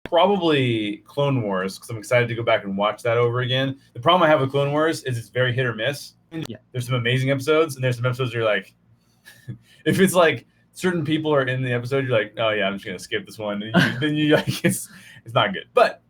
Probably Clone Wars, because I'm excited to go back and watch that over again. The problem I have with Clone Wars is it's very hit or miss. Yeah. There's some amazing episodes, and there's some episodes where you're like, if it's like certain people are in the episode, you're like, oh yeah, I'm just gonna skip this one. And then you like, it's not good. But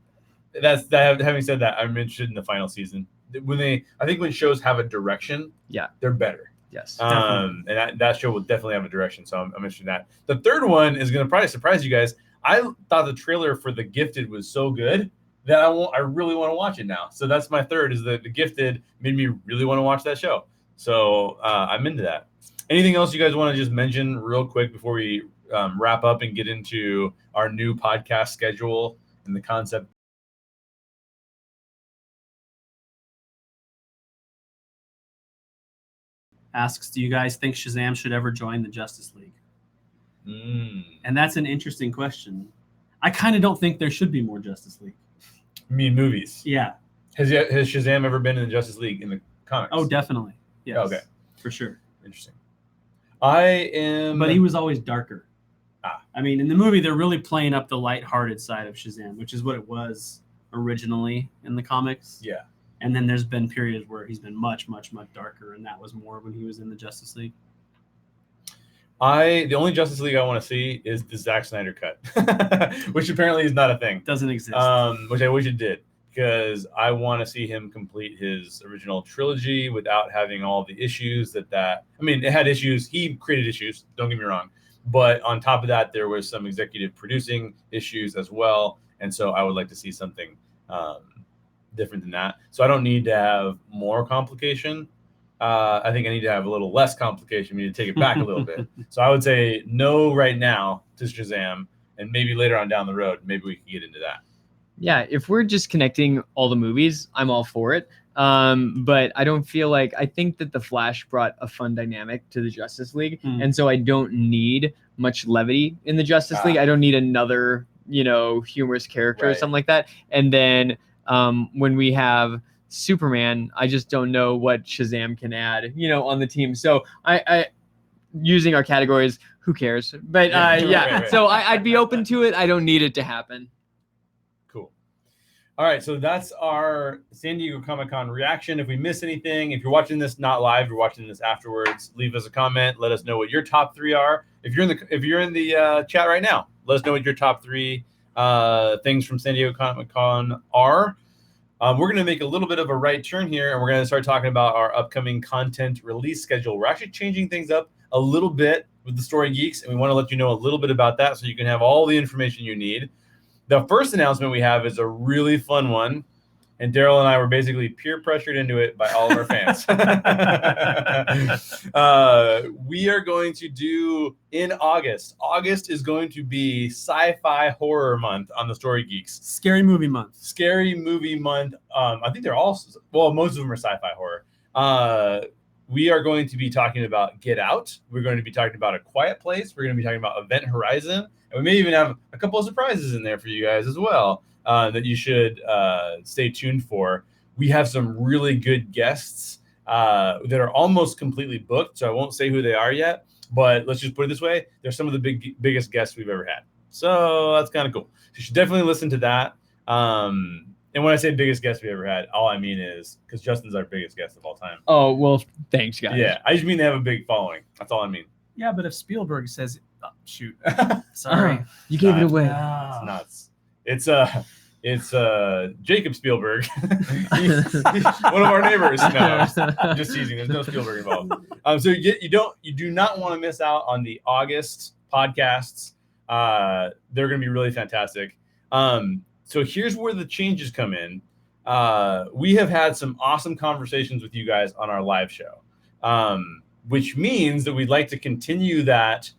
having said that, I'm interested in the final season. I think when shows have a direction, Yeah. they're better. Yes. And that show will definitely have a direction. So I'm interested in that. The third one is gonna probably surprise you guys. I thought the trailer for The Gifted was so good that I really want to watch it now. So that's my third, is that The Gifted made me really want to watch that show. So I'm into that. Anything else you guys want to just mention real quick before we wrap up and get into our new podcast schedule and the concept? Asks, do you guys think Shazam should ever join the Justice League? And that's an interesting question. I kind of don't think there should be more Justice League. I mean, movies. Yeah. Has Shazam ever been in the Justice League in the comics? Oh, definitely. Yes. Okay. For sure. Interesting. But he was always darker. Ah. I mean, in the movie, they're really playing up the lighthearted side of Shazam, which is what it was originally in the comics. Yeah. And then there's been periods where he's been much, much, much darker, and that was more when he was in the Justice League. The only Justice League I want to see is the Zack Snyder cut, which apparently is not a thing. Doesn't exist. Which I wish it did, because I want to see him complete his original trilogy without having all the issues that. I mean, it had issues. He created issues. Don't get me wrong, but on top of that, there was some executive producing issues as well, and so I would like to see something different than that. So I don't need to have more complication. I think I need to have a little less complication. We need to take it back a little bit. So I would say no right now to Shazam, and maybe later on down the road, maybe we can get into that. Yeah, if we're just connecting all the movies, I'm all for it. But I don't feel like, I think that The Flash brought a fun dynamic to the Justice League. And so I don't need much levity in the Justice League. I don't need another, humorous character or something like that. And then when we have Superman, I just don't know what Shazam can add, on the team. So I using our categories. Who cares? But yeah, right. so I'd be open to it. I don't need it to happen. Cool. All right, so that's our San Diego Comic-Con reaction. If we miss anything, if you're watching this not live, you're watching this afterwards, leave us a comment. Let us know what your top 3 are. If you're in the chat right now, let us know what your top 3 things from San Diego Comic-Con are. We're going to make a little bit of a right turn here, and we're going to start talking about our upcoming content release schedule. We're actually changing things up a little bit with the Story Geeks, and we want to let you know a little bit about that so you can have all the information you need. The first announcement we have is a really fun one, and Daryl and I were basically peer pressured into it by all of our fans. We are going to do in August. August is going to be Sci-Fi Horror Month on the Story Geeks. Scary Movie Month. Scary Movie Month. I think they're all, well, most of them are sci-fi horror. We are going to be talking about Get Out. We're going to be talking about A Quiet Place. We're going to be talking about Event Horizon. And we may even have a couple of surprises in there for you guys as well that you should stay tuned for. We have some really good guests that are almost completely booked, so I won't say who they are yet. But let's just put it this way. They're some of the biggest guests we've ever had. So that's kind of cool. You should definitely listen to that. And when I say biggest guest we ever had, all I mean is because Justin's our biggest guest of all time. Oh, well, thanks, guys. Yeah, I just mean they have a big following. That's all I mean. Yeah, but if Spielberg says, oh, shoot, sorry. You gave it away. It's nuts. It's Jacob Spielberg, one of our neighbors. No, I'm just teasing. There's no Spielberg involved. So you do not want to miss out on the August podcasts. They're going to be really fantastic. So here's where the changes come in. We have had some awesome conversations with you guys on our live show, which means that we'd like to continue that,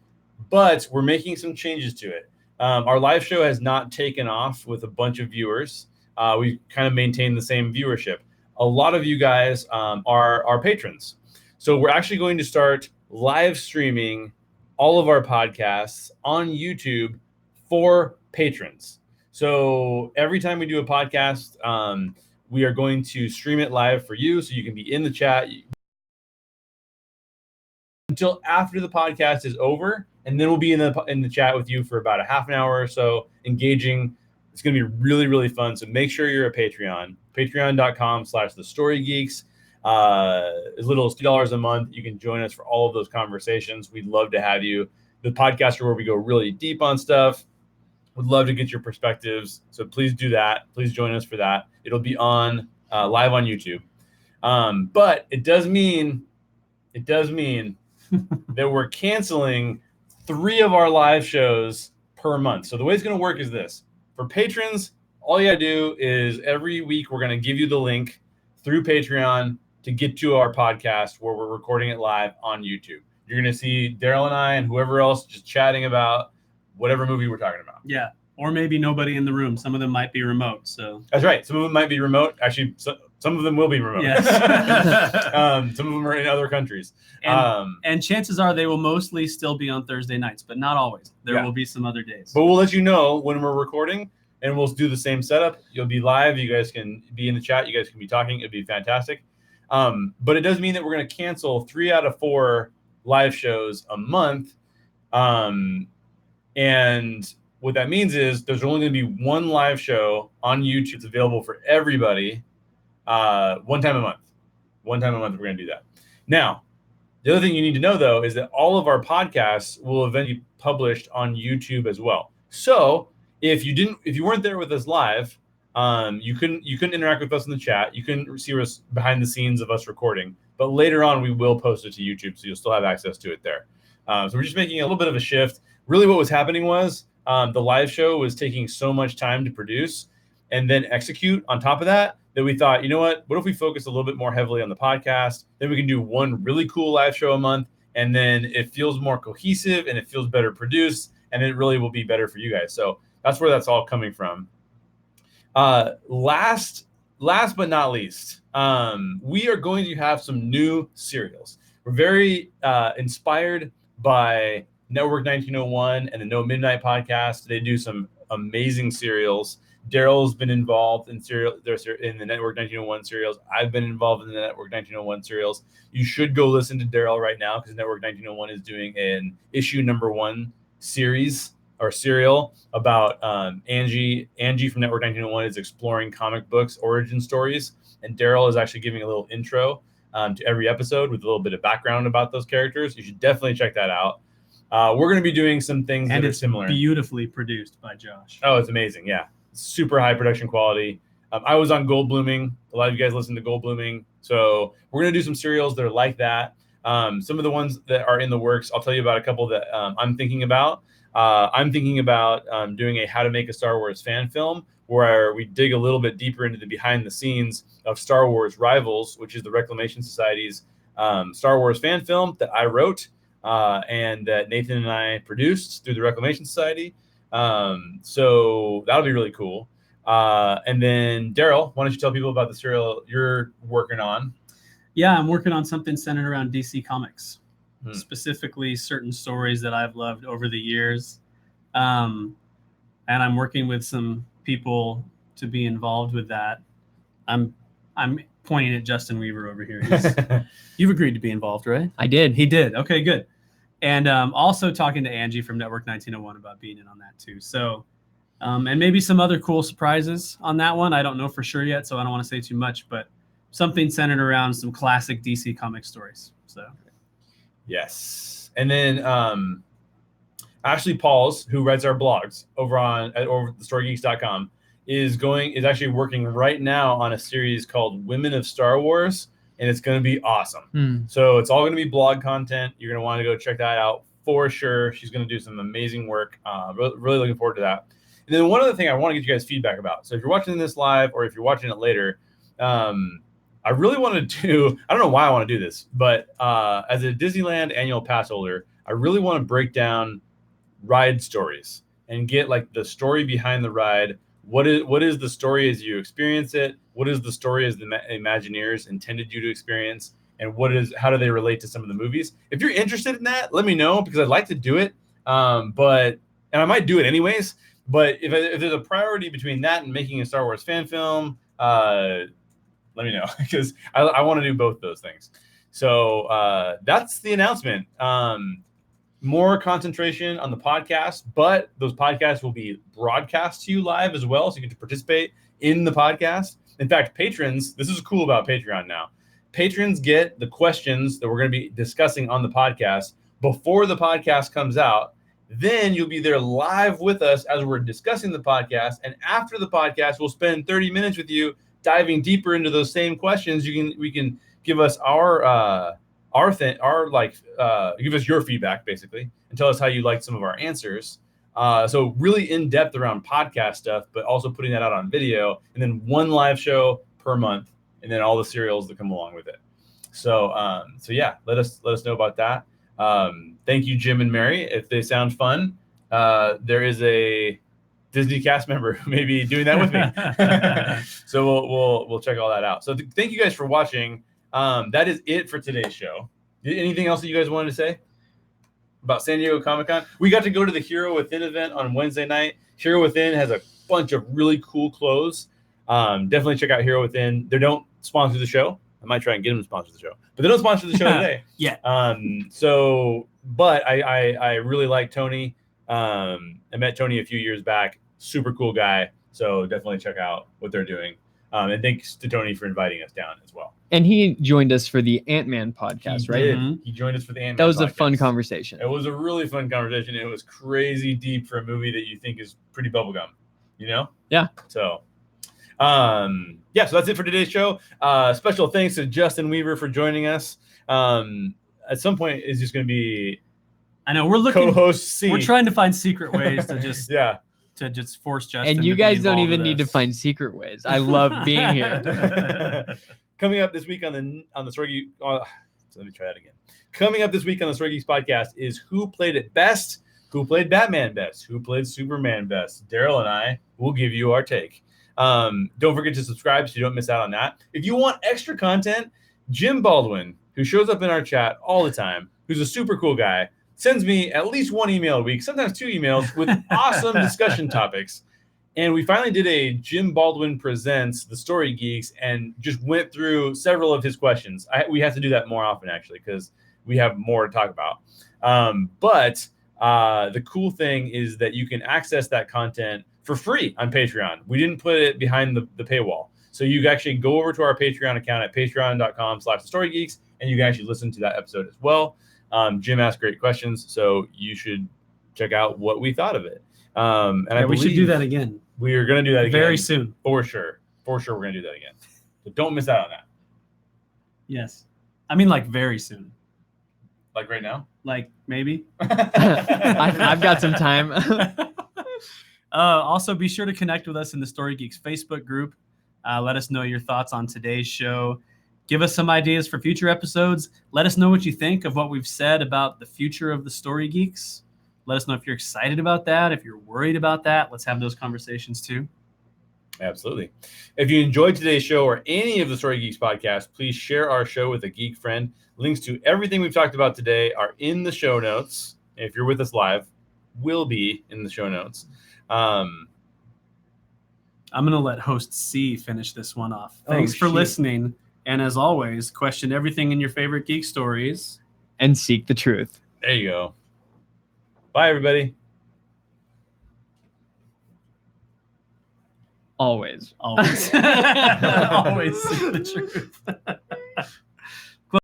but we're making some changes to it. Our live show has not taken off with a bunch of viewers. We kind of maintain the same viewership. A lot of you guys are our patrons. So we're actually going to start live streaming all of our podcasts on YouTube for patrons. So every time we do a podcast, we are going to stream it live for you so you can be in the chat until after the podcast is over, and then we'll be in the chat with you for about a half an hour or so, engaging. It's going to be really, really fun. So make sure you're a Patreon. Patreon.com/TheStoryGeeks. As little as $2 a month, you can join us for all of those conversations. We'd love to have you. The podcasts are where we go really deep on stuff. Would love to get your perspectives. So please do that. Please join us for that. It'll be on live on YouTube. But it does mean that we're canceling 3 of our live shows per month. So the way it's going to work is this. For patrons, all you got to do is every week we're going to give you the link through Patreon to get to our podcast where we're recording it live on YouTube. You're going to see Daryl and I and whoever else just chatting about whatever movie we're talking about. Yeah, or maybe nobody in the room. Some of them might be remote. So that's right. Some of them might be remote. Actually, some of them will be remote. Yes. Some of them are in other countries. And chances are they will mostly still be on Thursday nights, but not always. There will be some other days. But we'll let you know when we're recording, and we'll do the same setup. You'll be live. You guys can be in the chat. You guys can be talking. It'd be fantastic. But it does mean that we're going to cancel 3 out of 4 live shows a month. And what that means is there's only going to be 1 live show on YouTube. It's available for everybody 1 time a month. 1 time a month, we're going to do that. Now, the other thing you need to know, though, is that all of our podcasts will eventually be published on YouTube as well. So if you weren't there with us live, you couldn't interact with us in the chat. You couldn't see us behind the scenes of us recording. But later on, we will post it to YouTube, so you'll still have access to it there. So we're just making a little bit of a shift. Really what was happening was the live show was taking so much time to produce and then execute on top of that we thought, you know what if we focus a little bit more heavily on the podcast? Then we can do 1 really cool live show a month, and then it feels more cohesive and it feels better produced, and it really will be better for you guys. So that's where that's all coming from. Last but not least, we are going to have some new serials. We're very inspired by Network 1901 and the No Midnight podcast. They do some amazing serials. Daryl's been involved in in the Network 1901 serials. I've been involved in the Network 1901 serials. You should go listen to Daryl right now because Network 1901 is doing an issue #1 series or serial about Angie. Angie from Network 1901 is exploring comic books origin stories, and Daryl is actually giving a little intro to every episode with a little bit of background about those characters. You should definitely check that out. We're going to be doing some things that are similar. Beautifully produced by Josh. Oh, it's amazing. Yeah. Super high production quality. I was on Goldbluming. A lot of you guys listen to Goldbluming. So we're going to do some serials that are like that. Some of the ones that are in the works, I'll tell you about a couple that I'm thinking about. I'm thinking about doing a How to Make a Star Wars fan film where we dig a little bit deeper into the behind the scenes of Star Wars Rivals, which is the Reclamation Society's Star Wars fan film that I wrote and that Nathan and I produced through the Reclamation Society. So that'll be really cool. And then Daryl, why don't you tell people about the serial you're working on? Yeah, I'm working on something centered around DC Comics, specifically certain stories that I've loved over the years. And I'm working with some people to be involved with that. I'm pointing at Justin Weaver over here. You've agreed to be involved, right? I did. He did. Okay, good. And also talking to Angie from Network 1901 about being in on that too. So, and maybe some other cool surprises on that one. I don't know for sure yet, so I don't want to say too much, but something centered around some classic DC comic stories. So, yes. And then Ashley Pauls, who writes our blogs over thestorygeeks.com, is actually working right now on a series called Women of Star Wars, and it's going to be awesome. So it's all going to be blog content. You're going to want to go check that out for sure. She's going to do some amazing work. Really looking forward to that. And then one other thing I want to get you guys feedback about. So if you're watching this live or if you're watching it later, I really want to do, I don't know why I want to do this, but as a Disneyland annual pass holder, I really want to break down ride stories and get like the story behind the ride. What is the story as you experience it? What is the story as the Imagineers intended you to experience? And how do they relate to some of the movies? If you're interested in that, let me know because I'd like to do it. And I might do it anyways. But if there's a priority between that and making a Star Wars fan film, let me know because I want to do both those things. So that's the announcement. More concentration on the podcast, but those podcasts will be broadcast to you live as well, so you get to participate in the podcast. In fact, patrons, this is cool about Patreon now. Patrons get the questions that we're going to be discussing on the podcast before the podcast comes out. Then you'll be there live with us as we're discussing the podcast. And after the podcast, we'll spend 30 minutes with you diving deeper into those same questions. We can give us give us your feedback basically and tell us how you liked some of our answers. So really in depth around podcast stuff, but also putting that out on video, and then one live show per month, and then all the serials that come along with it. So yeah, let us know about that. Thank you, Jim and Mary. If they sound fun, there is a Disney cast member who may be doing that with me. So we'll check all that out. So thank you guys for watching. That is it for today's show. Anything else that you guys wanted to say about San Diego Comic-Con? We got to go to the Hero Within event on Wednesday night. Hero Within has a bunch of really cool clothes. Definitely check out Hero Within. They don't sponsor the show. I might try and get them to sponsor the show, but they don't sponsor the show today. Yeah. But I really like Tony. I met Tony a few years back. Super cool guy. So definitely check out what they're doing. And thanks to Tony for inviting us down as well. And he joined us for the Ant-Man podcast, right? Mm-hmm. He joined us for the Ant-Man That was podcast. a fun conversation. It was a really fun conversation. It was crazy deep for a movie that you think is pretty bubblegum, you know? Yeah. So, so that's it for today's show. Special thanks to Justin Weaver for joining us. At some point, it's just going to be I know we're looking co-host C. We're trying to find secret ways to just to just force Justin. And you to guys be don't involved even with need to us. find secret ways. I love being here. Coming up this week on the Story Geek, so let me try that again. Coming up this week on the Story Geeks podcast is Who Played It Best, Who Played Batman Best, Who Played Superman Best. Daryl and I will give you our take. Don't forget to subscribe so you don't miss out on that. If you want extra content, Jim Baldwin, who shows up in our chat all the time, who's a super cool guy, sends me at least one email a week, sometimes 2 emails with awesome discussion topics. And we finally did a Jim Baldwin Presents The Story Geeks and just went through several of his questions. We have to do that more often, actually, because we have more to talk about. But the cool thing is that you can access that content for free on Patreon. We didn't put it behind the paywall. So you can actually go over to our Patreon account at patreon.com/thestorygeeks, and you can actually listen to that episode as well. Jim asked great questions, so you should check out what we thought of it. And I we should do that again. We are going to do that again. Very soon. For sure. For sure, we're going to do that again. So don't miss out on that. Yes. I mean, like, very soon. Like right now? Like, maybe. I've got some time. Also, be sure to connect with us in the Story Geeks Facebook group. Let us know your thoughts on today's show. Give us some ideas for future episodes. Let us know what you think of what we've said about the future of the Story Geeks. Let us know if you're excited about that, if you're worried about that. Let's have those conversations too. Absolutely. If you enjoyed today's show or any of the Story Geeks podcasts, please share our show with a geek friend. Links to everything we've talked about today are in the show notes. If you're with us live, will be in the show notes. I'm going to let host C finish this one off. Thanks for listening. And as always, question everything in your favorite geek stories. And seek the truth. There you go. Bye, everybody. Always. Always. Always seek the truth.